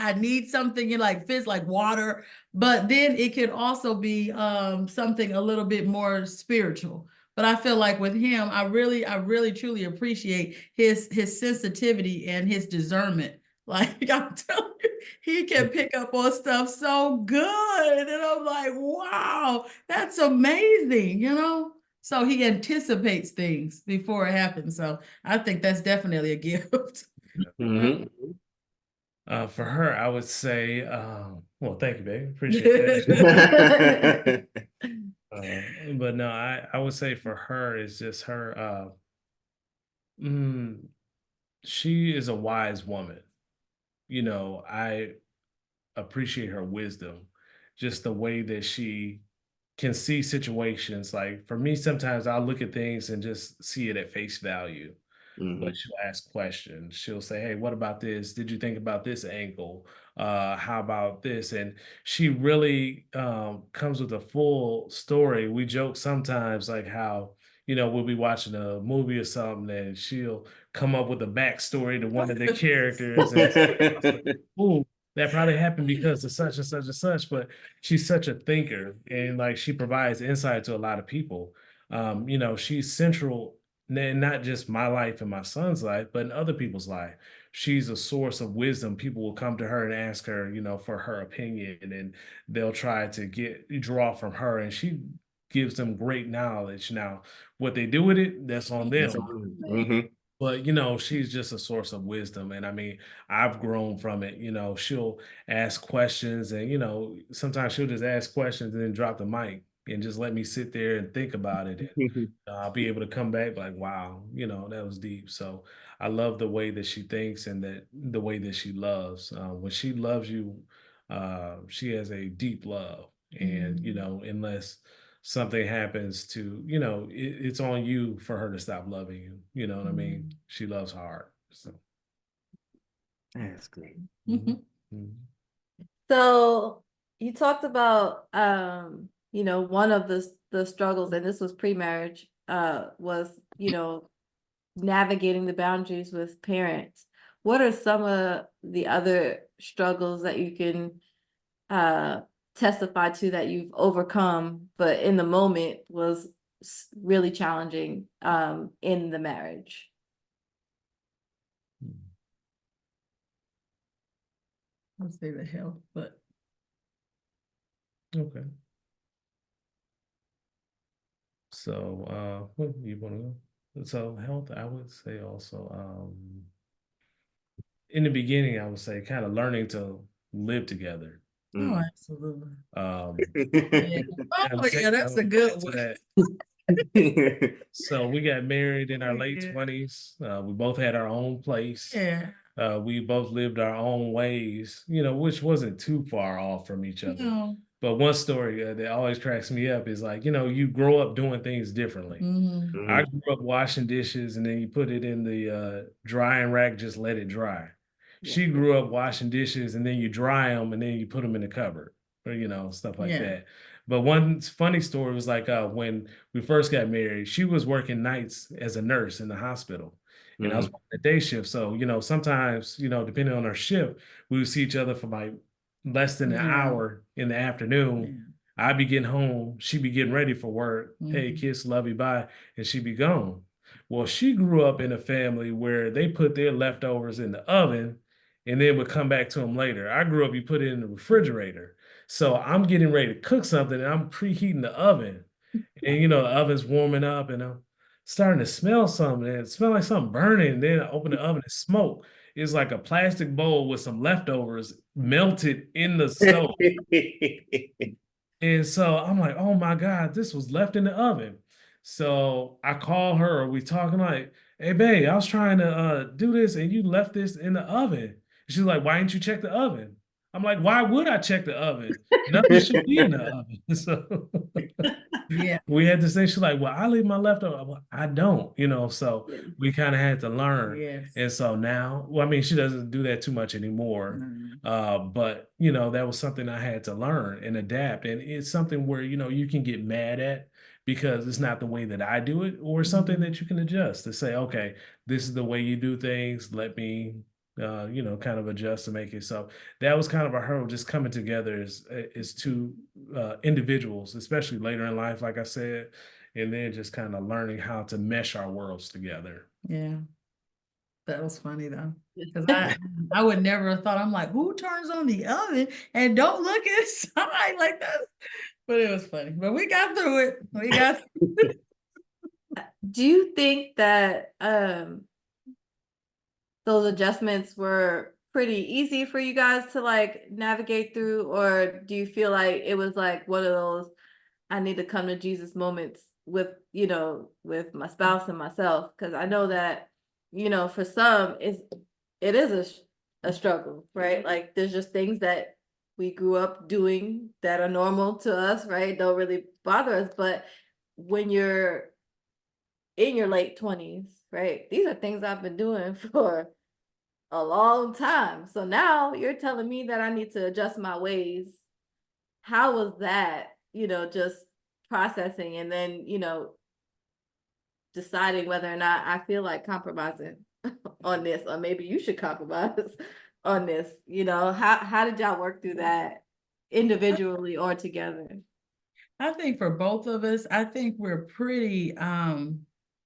something like fixed, like water. But then it could also be something a little bit more spiritual. But I feel like with him, I really truly appreciate his sensitivity and his discernment. Like I'm telling you, he can pick up on stuff so good. And I'm like, wow, that's amazing, So he anticipates things before it happens. So I think that's definitely a gift. Mm-hmm. For her, I would say, well, thank you, babe. Appreciate that. But no, I would say for her, it's just her. She is a wise woman. I appreciate her wisdom, just the way that she can see situations. Like for me, sometimes I'll look at things and just see it at face value. But she'll ask questions. She'll say, "Hey, what about this? Did you think about this angle? How about this?" And she really comes with a full story. We joke sometimes like how, we'll be watching a movie or something and she'll come up with a backstory to one of the characters. And ooh, that probably happened because of such and such and such. But she's such a thinker, and like she provides insight to a lot of people. She's central, not just my life and my son's life, but in other people's life. She's a source of wisdom. People will come to her and ask her, for her opinion, and they'll try to draw from her, and she gives them great knowledge. Now, what they do with it, that's on them. Mm-hmm. But she's just a source of wisdom, and I mean, I've grown from it. She'll ask questions, and sometimes she'll just ask questions and then drop the mic and just let me sit there and think about it. And I'll be able to come back like, wow, that was deep. So I love the way that she thinks and that the way that she loves. When she loves you, she has a deep love, and unless something happens to, it's on you for her to stop loving you. You know what I mean? She loves hard. So That's great. So you talked about one of the struggles, and this was pre-marriage, was navigating the boundaries with parents. What are some of the other struggles that you can testify to that you've overcome, but in the moment was really challenging in the marriage? I'll say the health, but okay. So what you want to go? So health, I would say also in the beginning, I would say kind of learning to live together. oh, absolutely. Yeah. Oh, yeah, that's a good one. So we got married in our late 20s. We both had our own place. Yeah. We both lived our own ways, which wasn't too far off from each other. No. But one story that always cracks me up is like, you grow up doing things differently. I grew up washing dishes and then you put it in the drying rack, just let it dry. She grew up washing dishes and then you dry them and then you put them in the cupboard or, stuff like that. But one funny story was like when we first got married, she was working nights as a nurse in the hospital. And I was working the day shift. So, sometimes, depending on our shift, we would see each other for like less than an hour in the afternoon. I'd be getting home. She'd be getting ready for work. Hey, kiss, love you, bye. And she'd be gone. Well, she grew up in a family where they put their leftovers in the oven and then would come back to them later. I grew up, you put it in the refrigerator. So I'm getting ready to cook something and I'm preheating the oven. And, the oven's warming up and I'm starting to smell something. And it smelled like something burning. And then I open the oven and smoke. It's like a plastic bowl with some leftovers melted in the stove. And so I'm like, oh my God, this was left in the oven. So I call her, we talking like, hey babe, I was trying to do this and you left this in the oven. She's like, why didn't you check the oven? I'm like, why would I check the oven? Nothing should be in the oven. So Yeah. We had to say, she's like, well, I leave my leftover. Well, I don't, so Yeah. we kind of had to learn. Yes. And so now, well, I mean, she doesn't do that too much anymore. But that was something I had to learn and adapt. And it's something where, you can get mad at because it's not the way that I do it, or something that you can adjust to say, okay, this is the way you do things. Let me, kind of adjust to make it. So that was kind of a hurdle, just coming together as two individuals, especially later in life, like I said, and then just kind of learning how to mesh our worlds together. Yeah. That was funny though, because I would never have thought. I'm like, who turns on the oven and don't look inside like this? But it was funny. But we got through it. We got. Do you think that those adjustments were pretty easy for you guys to like navigate through, or do you feel like it was like one of those I need to come to Jesus moments with with my spouse and myself? Because I know that for some it is a struggle, right? Like there's just things that we grew up doing that are normal to us, right? Don't really bother us, but when you're in your late 20s, right? These are things I've been doing for a long time. So now you're telling me that I need to adjust my ways. How was that, just processing and then, deciding whether or not I feel like compromising on this, or maybe you should compromise on this? How did y'all work through that individually or together? I think for both of us, I think we're pretty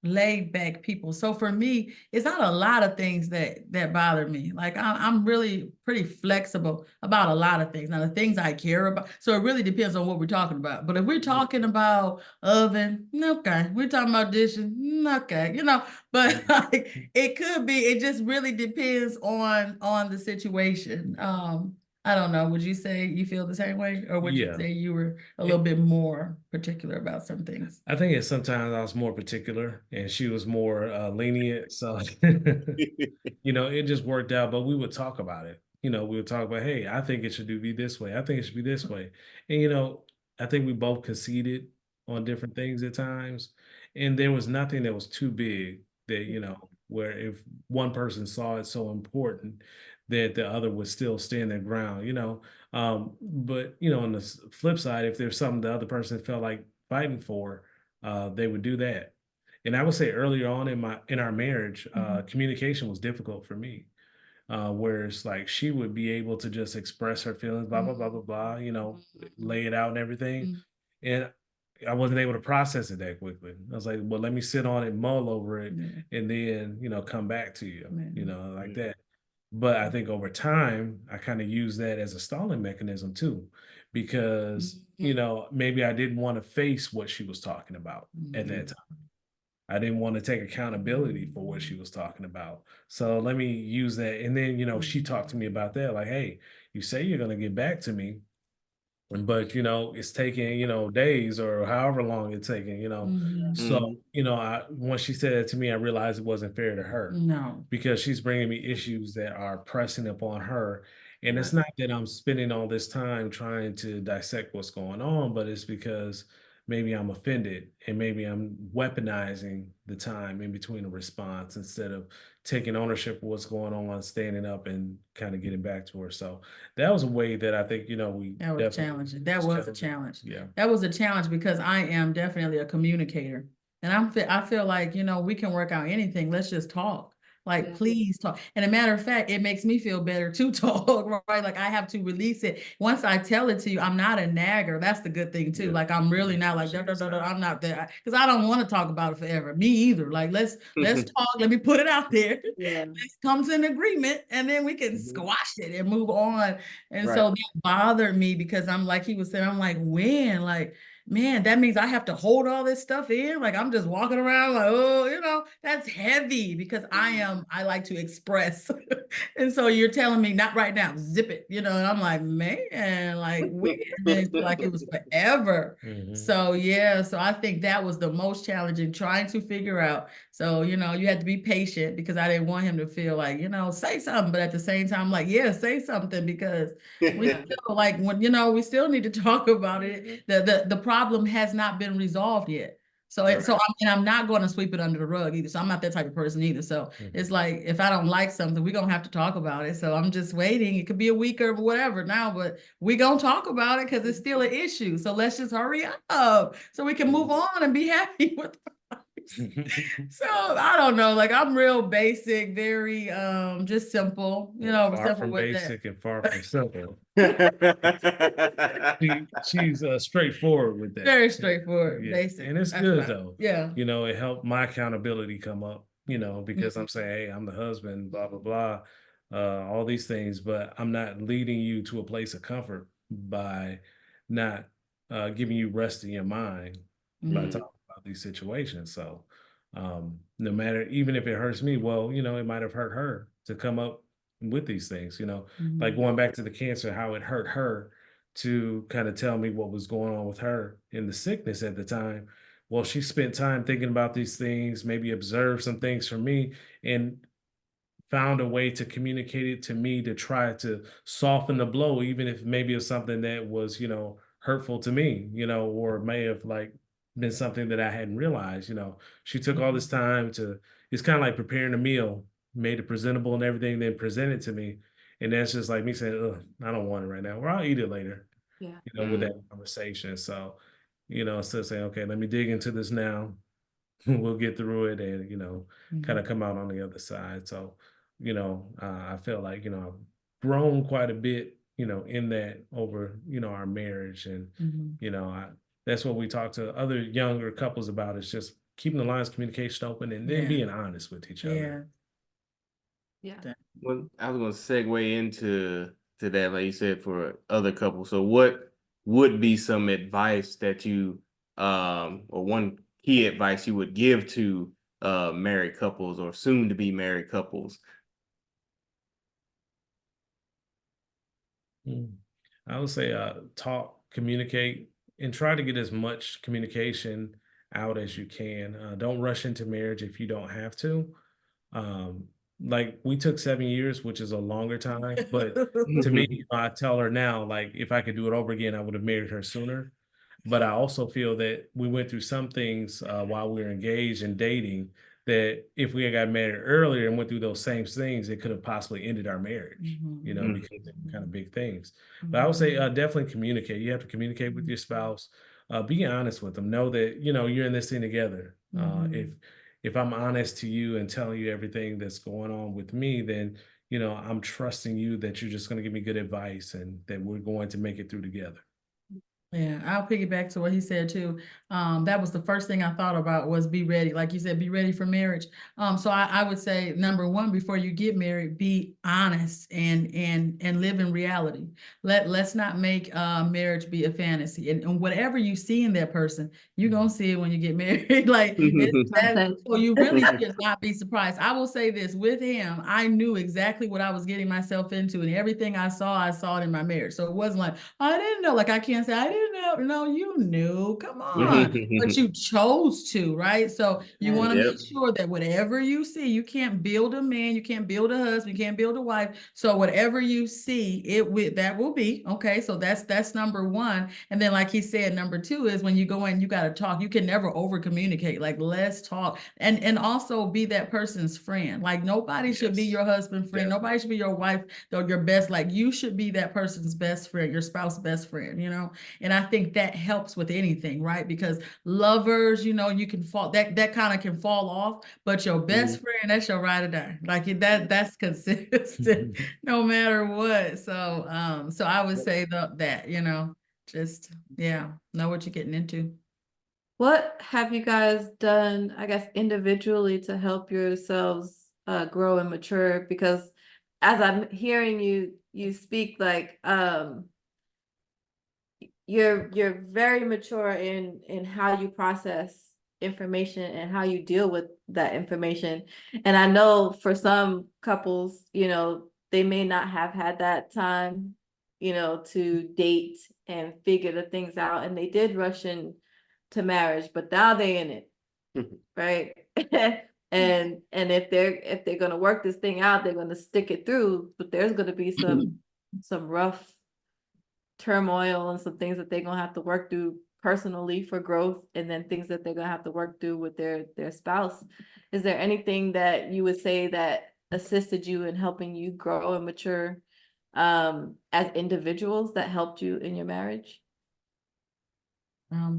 laid back people. So for me, it's not a lot of things that bother me. Like I'm really pretty flexible about a lot of things. Now the things I care about. So it really depends on what we're talking about. But if we're talking about oven, okay. We're talking about dishing, okay. But like it could be. It just really depends on the situation. I don't know. Would you say you feel the same way, or would you say you were a little bit more particular about some things? I think sometimes I was more particular and she was more lenient. So, it just worked out, but we would talk about it. We would talk about, hey, I think it should be this way. I think it should be this way. And, I think we both conceded on different things at times. And there was nothing that was too big that, where if one person saw it so important that the other would still stand their ground. But, on the flip side, if there's something the other person felt like fighting for, they would do that. And I would say earlier on in our marriage, communication was difficult for me. Where it's like she would be able to just express her feelings, blah, blah, blah, blah, blah, lay it out and everything. And I wasn't able to process it that quickly. I was like, well, let me sit on it, mull over it, and then, come back to you, like that. But I think over time, I kind of use that as a stalling mechanism too, because, maybe I didn't want to face what she was talking about at that time. I didn't want to take accountability for what she was talking about. So let me use that. And then, she talked to me about that, like, hey, you say you're going to get back to me, but it's taking days or however long it's taking. So once she said it to me, I realized it wasn't fair to her. No, because she's bringing me issues that are pressing upon her. And it's not that I'm spending all this time trying to dissect what's going on, but it's because maybe I'm offended and maybe I'm weaponizing the time in between a response instead of taking ownership of what's going on, standing up and kind of getting back to her. So that was a way that I think, we that was challenging. That was a challenge. Yeah. That was a challenge because I am definitely a communicator. And I feel like, we can work out anything. Let's just talk. Like, please talk. And a matter of fact, it makes me feel better to talk, right? Like I have to release it. Once I tell it to you, I'm not a nagger. That's the good thing too. Like I'm really not like, I'm not there. Because I don't want to talk about it forever. Me either. Like let's talk. Let me put it out there. Let's come to an agreement and then we can squash it and move on. And so that bothered me because I'm like he was saying, I'm like, when? Like, man, that means I have to hold all this stuff in. Like I'm just walking around like, oh, that's heavy because I like to express. And so you're telling me not right now, zip it, and I'm like, man, like like it was forever. So yeah, so I think that was the most challenging, trying to figure out So, you know, you had to be patient because I didn't want him to feel like, you know, say something. But at the same time, like, yeah, say something because we still like when, you know, we still need to talk about it. The problem has not been resolved yet. So I'm not going to sweep it under the rug either. So I'm not that type of person either. So it's like if I don't like something, we're gonna have to talk about it. So I'm just waiting. It could be a week or whatever now, but we're gonna talk about it because it's still an issue. So let's just hurry up so we can move on and be happy with so I don't know, like I'm real basic, very just simple, you know, Far simple from with basic and far from simple. that. She's straightforward with that. Very straightforward, Yeah. basic. And it's That's good right. though. Yeah. You know, it helped my accountability come up, you know, because I'm saying, hey, I'm the husband, blah, blah, blah, all these things, but I'm not leading you to a place of comfort by not giving you rest in your mind by talking about these situations. So no matter, even if it hurts me, well, you know, it might have hurt her to come up with these things, you know, like going back to the cancer, how it hurt her to kind of tell me what was going on with her in the sickness at the time. Well, she spent time thinking about these things, maybe observed some things from me, and found a way to communicate it to me to try to soften the blow, even if maybe it's something that was, you know, hurtful to me, you know, or may have like been something that I hadn't realized, you know. She took all this time to, it's kind of like preparing a meal, made it presentable and everything, then presented to me. And that's just like me saying, ugh, I don't want it right now, or I'll eat it later, Yeah. you know, with that conversation. So, you know, instead of saying, okay, let me dig into this now, we'll get through it and, you know, kind of come out on the other side. So, you know, I feel like, you know, I've grown quite a bit, you know, in that over, you know, our marriage. And, you know, that's what we talk to other younger couples about is just keeping the lines of communication open and then being honest with each other. Yeah. Well, I was going to segue into that, like you said, for other couples. So, what would be some advice that you, or one key advice you would give to married couples or soon to be married couples? I would say talk, communicate, and try to get as much communication out as you can. Don't rush into marriage if you don't have to. Um, like we took 7 years, which is a longer time, but to me, I tell her now, like if I could do it over again, I would have married her sooner. But I also feel that we went through some things while we were engaged and dating that if we had got married earlier and went through those same things, it could have possibly ended our marriage, you know, because they were kind of big things. But I would say definitely communicate. You have to communicate with your spouse. Be honest with them. Know that, you know, you're in this thing together. If I'm honest to you and telling you everything that's going on with me, then, you know, I'm trusting you that you're just going to give me good advice and that we're going to make it through together. Yeah, I'll piggyback to what he said too. That was the first thing I thought about was be ready. Like you said, be ready for marriage. So I would say number one, before you get married, be honest and live in reality. Let's not make marriage be a fantasy. And whatever you see in that person, you're gonna see it when you get married. Like so you really should not be surprised. I will say this with him, I knew exactly what I was getting myself into, and everything I saw it in my marriage. So it wasn't like I didn't know, like I can't say I didn't know. No, you knew. Come on. But you chose to, right? So you want to make sure that whatever you see, you can't build a man, you can't build a husband, you can't build a wife. So whatever you see, that will be okay. So that's number one. And then, like he said, number two is when you go in, you got to talk. You can never over communicate. Like let's talk, and also be that person's friend. Like nobody should be your husband friend. Nobody should be your wife or your best. Like you should be that person's best friend, your spouse's best friend. You know. And I think that helps with anything, right? Because lovers, you know, you can fall, that kind of can fall off, but your best friend, that's your ride or die. Like that's consistent no matter what. So I would say that, you know, just know what you're getting into. What have you guys done, I guess, individually to help yourselves grow and mature? Because as I'm hearing you speak, like you're very mature in how you process information and how you deal with that information. And I know for some couples, you know, they may not have had that time, you know, to date and figure the things out, and they did rush in to marriage, but now they in it, right? And if they're going to work this thing out, they're going to stick it through, but there's going to be some rough turmoil and some things that they're going to have to work through personally for growth, and then things that they're going to have to work through with their spouse. Is there anything that you would say that assisted you in helping you grow and mature as individuals, that helped you in your marriage?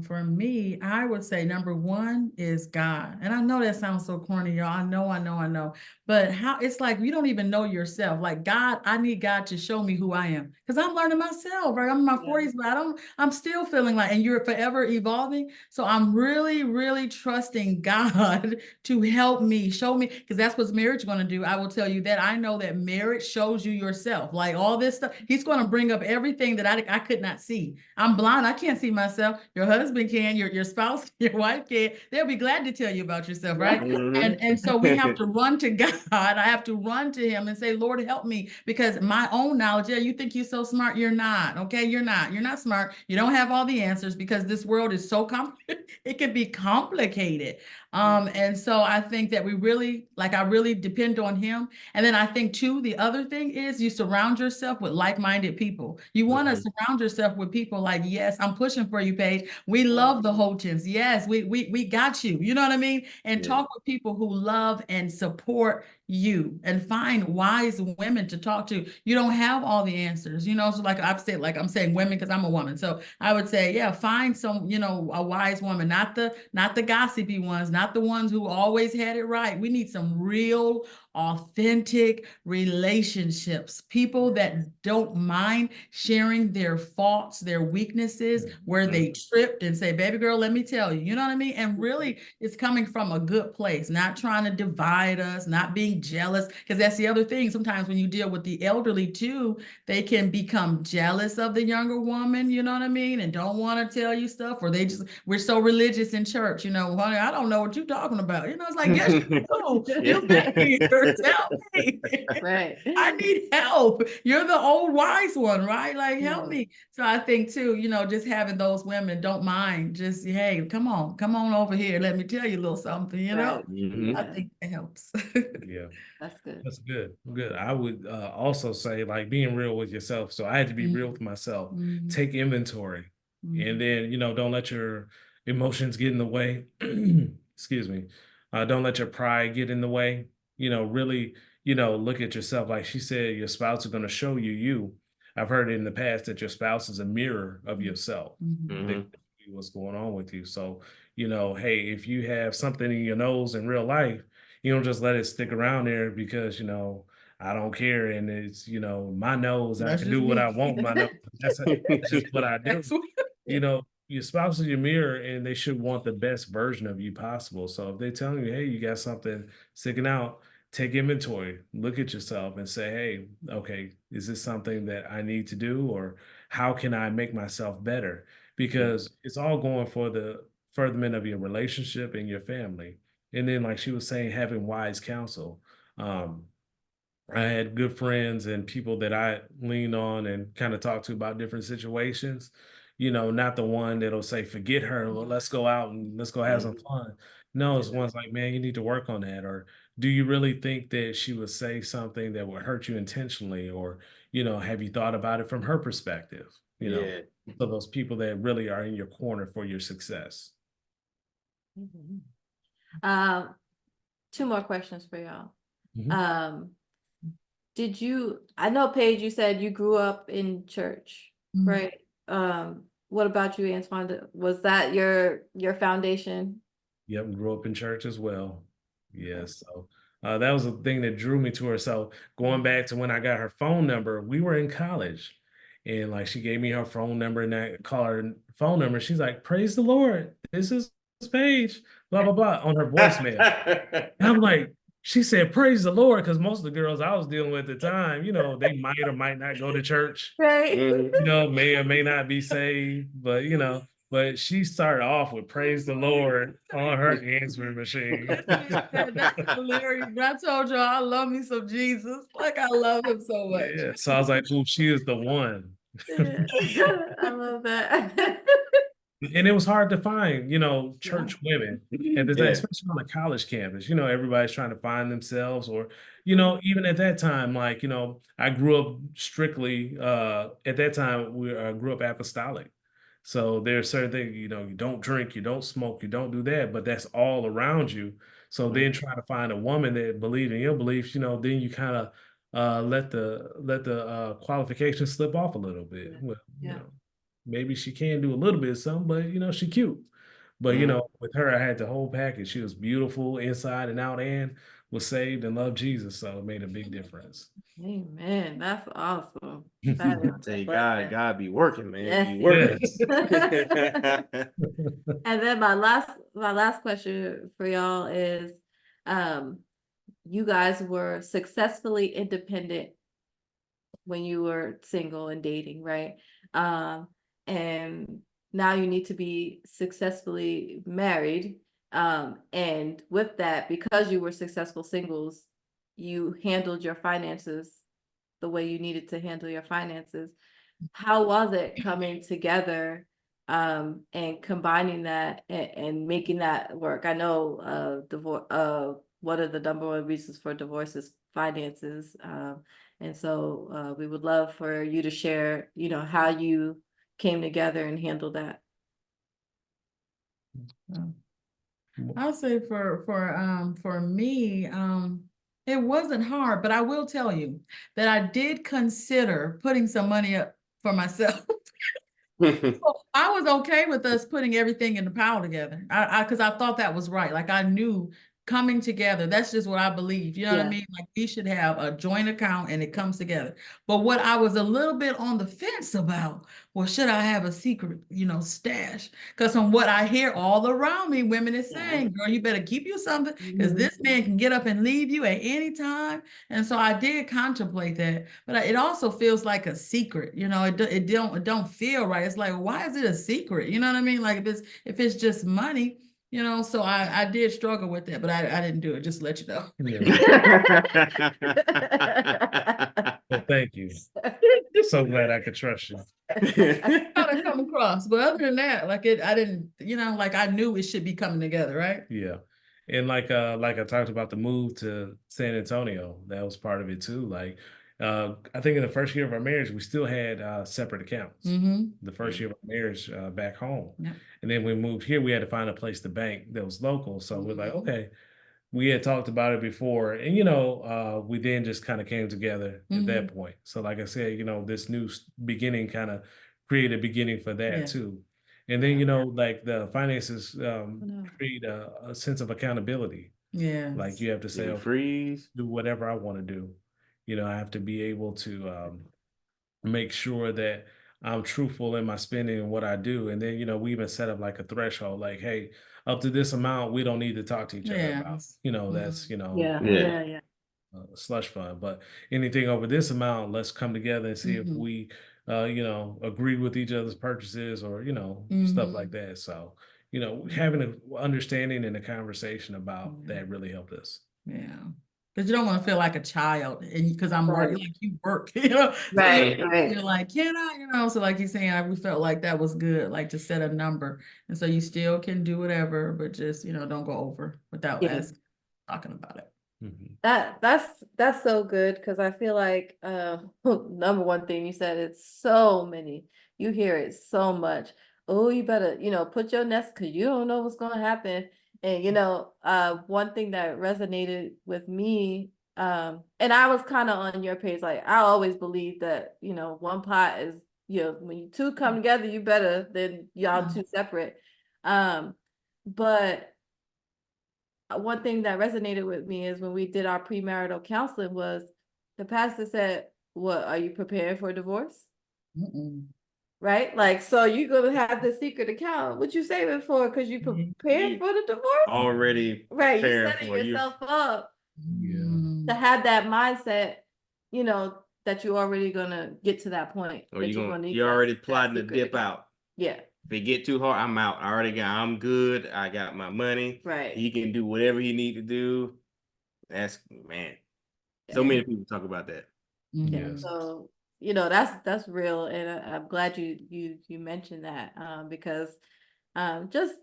For me, I would say number one is God. And I know that sounds so corny, y'all. I know. But how it's like you don't even know yourself. Like God, I need God to show me who I am. Because I'm learning myself, right? I'm in my 40s, but I'm still feeling like, and you're forever evolving. So I'm really, really trusting God to help me, show me, because that's what marriage is going to do. I will tell you that I know that marriage shows you yourself. Like all this stuff, he's going to bring up everything that I could not see. I'm blind. I can't see myself. Your husband can, your spouse, your wife can. They'll be glad to tell you about yourself, right? And so we have to run to God. I have to run to him and say, Lord, help me, because my own knowledge, you think you're so smart. You're not, okay? You're not smart. You don't have all the answers, because this world is so complicated. It can be complicated. And so I think that I really depend on him. And then I think too, the other thing is you surround yourself with like-minded people. You want to surround yourself with people like, yes, I'm pushing for you, Paige. We love the Holtons. Yes, we got you. You know what I mean? And talk with people who love and support you, and find wise women to talk to. You don't have all the answers, so like I've said, like I'm saying women because I'm a woman. So I would say, yeah, find some, a wise woman, not the gossipy ones, not the ones who always had it right. We need some real authentic relationships, people that don't mind sharing their faults, their weaknesses, where they tripped, and say, baby girl, let me tell you, you know what I mean? And really it's coming from a good place, not trying to divide us, not being jealous, because that's the other thing. Sometimes when you deal with the elderly too, they can become jealous of the younger woman, you know what I mean? And don't want to tell you stuff, or we're so religious in church, honey, I don't know what you're talking about. It's like, yes, you do. You've been here. Tell me. Right. I need help. You're the old wise one, right? Like, help me. So I think too, just having those women don't mind, just, hey, come on over here. Let me tell you a little something, Right. I think it helps. Yeah. That's good. That's good. Good. I would also say, like, being real with yourself. So I had to be real with myself. Take inventory, and then, don't let your emotions get in the way. Excuse me. Don't let your pride get in the way. Really, look at yourself. Like she said, your spouse is going to show you. I've heard in the past that your spouse is a mirror of yourself. They see what's going on with you. So, hey, if you have something in your nose in real life, you don't just let it stick around there because, I don't care. And it's, my nose, I can do what I want. My nose, that's just what I do. Your spouse is your mirror, and they should want the best version of you possible. So if they're telling you, hey, you got something sticking out, take inventory, look at yourself and say, hey, okay, is this something that I need to do, or how can I make myself better? Because it's all going for the furtherment of your relationship and your family. And then, like she was saying, having wise counsel. I had good friends and people that I leaned on and kind of talked to about different situations. Not the one that'll say, forget her, well, let's go out and let's go have some fun. No, it's one's like, man, you need to work on that. Or do you really think that she would say something that would hurt you intentionally? Or, have you thought about it from her perspective? So those people that really are in your corner for your success. Two more questions for y'all. I know, Paige, you said you grew up in church, right? What about you, Antwan? Was that your foundation? Yep, grew up in church as well. Yes. So that was the thing that drew me to her. So going back to when I got her phone number, we were in college, and like she gave me her phone number, and I call her phone number. She's like, praise the Lord, this is Paige, blah, blah, blah, on her voicemail. And I'm like, she said, praise the Lord, because most of the girls I was dealing with at the time, they might or might not go to church. Right. May or may not be saved, but she started off with praise the Lord on her answering machine. That's hilarious. I told you I love me some Jesus. Like, I love him so much. Yeah. So I was like, well, she is the one. I love that. And it was hard to find, church Yeah. women at the time, Yeah. especially on a college campus. Everybody's trying to find themselves, or, even at that time, like, I grew up strictly, at that time, I grew up apostolic. So there's certain things, you don't drink, you don't smoke, you don't do that, but that's all around you. So then trying to find a woman that believed in your beliefs, then you kind of let the qualifications slip off a little bit. Well, Yeah. maybe she can do a little bit of something, but she cute. But with her, I had the whole package. She was beautiful inside and out, and was saved and loved Jesus. So it made a big difference. Amen. That's awesome. I That is tell you, a blessing. God be working, man. Yes, Be he working. Yes. And then my last question for y'all is, you guys were successfully independent when you were single and dating, right? And now you need to be successfully married. And with that, because you were successful singles, you handled your finances the way you needed to handle your finances. How was it coming together, and combining that and making that work? I know divorce one of the number one reasons for divorce is finances. And so we would love for you to share, how you came together and handled that. I'll say for me, it wasn't hard, but I will tell you that I did consider putting some money up for myself. I was okay with us putting everything in the pile together. Because I thought that was right. Like I knew coming together, that's just what I believe. You know what I Yeah. mean? Like we should have a joint account and it comes together. But what I was a little bit on the fence about, well, should I have a secret, stash? Because from what I hear all around me, women is Yeah. saying, girl, you better keep you something because Mhm. this man can get up and leave you at any time. And so I did contemplate that, but it also feels like a secret. It don't feel right. It's like, why is it a secret? You know what I mean? Like if it's just money, so I did struggle with that, but I didn't do it, just to let you know. Yeah. Well, thank you. So glad I could trust you. How to come across. But other than that, like I didn't, like I knew it should be coming together, right? Yeah. And like I talked about the move to San Antonio, that was part of it too. Like I think in the first year of our marriage, we still had separate accounts. Mm-hmm. The first year of our marriage back home. Yeah. And then we moved here, we had to find a place to bank that was local. So we're like, Mhm. okay, we had talked about it before, and we then just kind of came together at that point. So like I said, this new beginning kind of created a beginning for that Yeah. too. And then like the finances No. create a sense of accountability. Yeah. Like you have to say, Say okay, freeze. do whatever I want to do. I have to be able to make sure that I'm truthful in my spending and what I do. And then, we even set up like a threshold, like, hey, up to this amount, we don't need to talk to each other Yeah. about. That's, Yeah. Yeah. Yeah. slush fund. But anything over this amount, let's come together and see if Mhm. we, agree with each other's purchases or, stuff like that. So, having an understanding and a conversation about that really helped us. Yeah. Because you don't want to feel like a child, and because I'm Right. working, like you work, Right. So Right. you're like, can I, so like you're saying, we felt like that was good, like to set a number, and so you still can do whatever, but just don't go over without Yeah. talking about it. Mhm. That's so good, because I feel like number one thing you said, it's so many. You hear it so much. Oh, you better, put your nest, because you don't know what's gonna happen. And one thing that resonated with me, and I was kind of on your page, like I always believe that, one pot is, when you two come together, you better than y'all two separate. But one thing that resonated with me is when we did our premarital counseling was the pastor said, "What, are you preparing for divorce?" Mm-mm. Right? Like, so you're gonna have the secret account. What you saving for? Because you preparing for the divorce? Already Right. You preparing setting for you. yourself up Mm. to have that mindset, that you're already gonna get to that point. Or that you're gonna need you're that- already that plotting to secret dip account. out. Yeah. If it get too hard, I'm out. I'm good. I got my money. Right. He can do whatever he need to do. That's, man. So Yeah. many people talk about that. Yeah. Yes. So, that's real. And I'm glad you mentioned that, because just,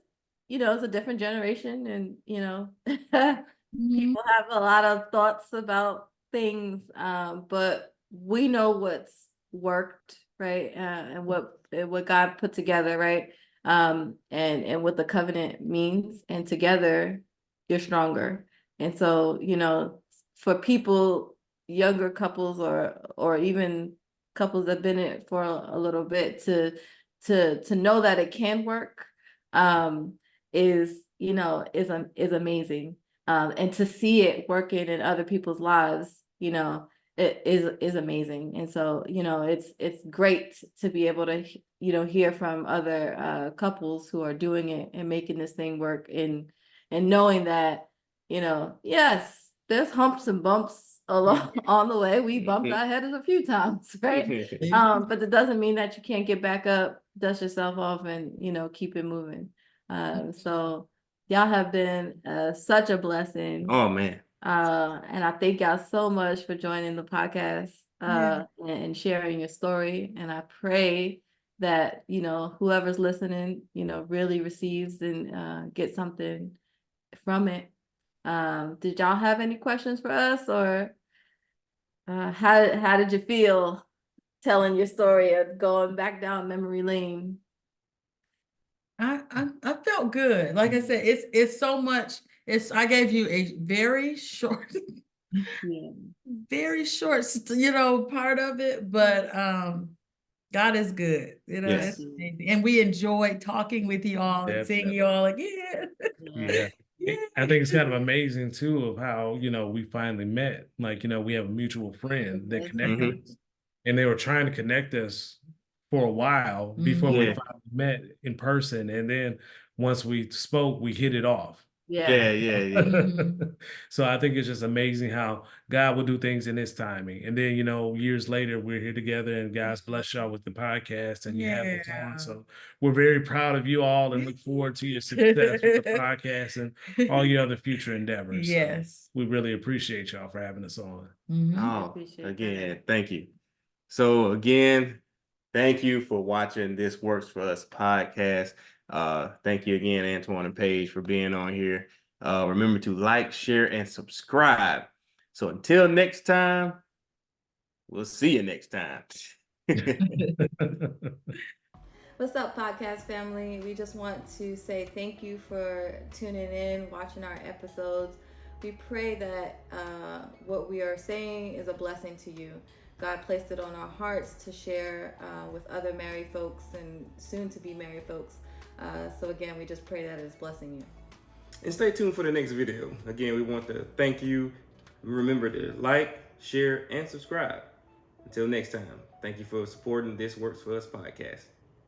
it's a different generation, and, Mhm. people have a lot of thoughts about things, but we know what's worked, right? And what God put together, right? And what the covenant means, and together you're stronger. And so, for people, younger couples, or even couples that have been in it for a little bit, to know that it can work, is amazing. And to see it working in other people's lives, it is amazing. And so, it's great to be able to, hear from other couples who are doing it and making this thing work, and knowing that, yes, there's humps and bumps along on the way. We bumped our heads a few times, right? But it doesn't mean that you can't get back up, dust yourself off, and, keep it moving. So y'all have been such a blessing. Oh man. And I thank y'all so much for joining the podcast, and sharing your story. And I pray that, whoever's listening, really receives and gets something from it. Did y'all have any questions for us, or how did you feel telling your story of going back down memory lane? I felt good. Like I said, it's so much. I gave you a very short, Yeah. very short, part of it, but God is good. Yes. It's amazing. And we enjoyed talking with you all and seeing you all again. Yeah. I think it's kind of amazing too of how, we finally met. Like, we have a mutual friend that connected us, and they were trying to connect us for a while before we Yeah. finally met in person. And then once we spoke, we hit it off. Yeah. So I think it's just amazing how God will do things in his timing. And then, years later, we're here together, and God's bless y'all with the podcast, and you have it on. So we're very proud of you all, and look forward to your success with the podcast and all your other future endeavors. Yes. So we really appreciate y'all for having us on. Oh, again, thank you. So again, thank you for watching This Works For Us podcast. Thank you again, Antwan and Page, for being on here. Remember to like, share, and subscribe. So until next time, we'll see you next time. What's up, podcast family? We just want to say thank you for tuning in, watching our episodes. We pray that what we are saying is a blessing to you. God placed it on our hearts to share with other married folks and soon to be married folks. So again, we just pray that it's blessing you. And stay tuned for the next video. Again, we want to thank you. Remember to like, share, and subscribe. Until next time, thank you for supporting This Works For Us podcast.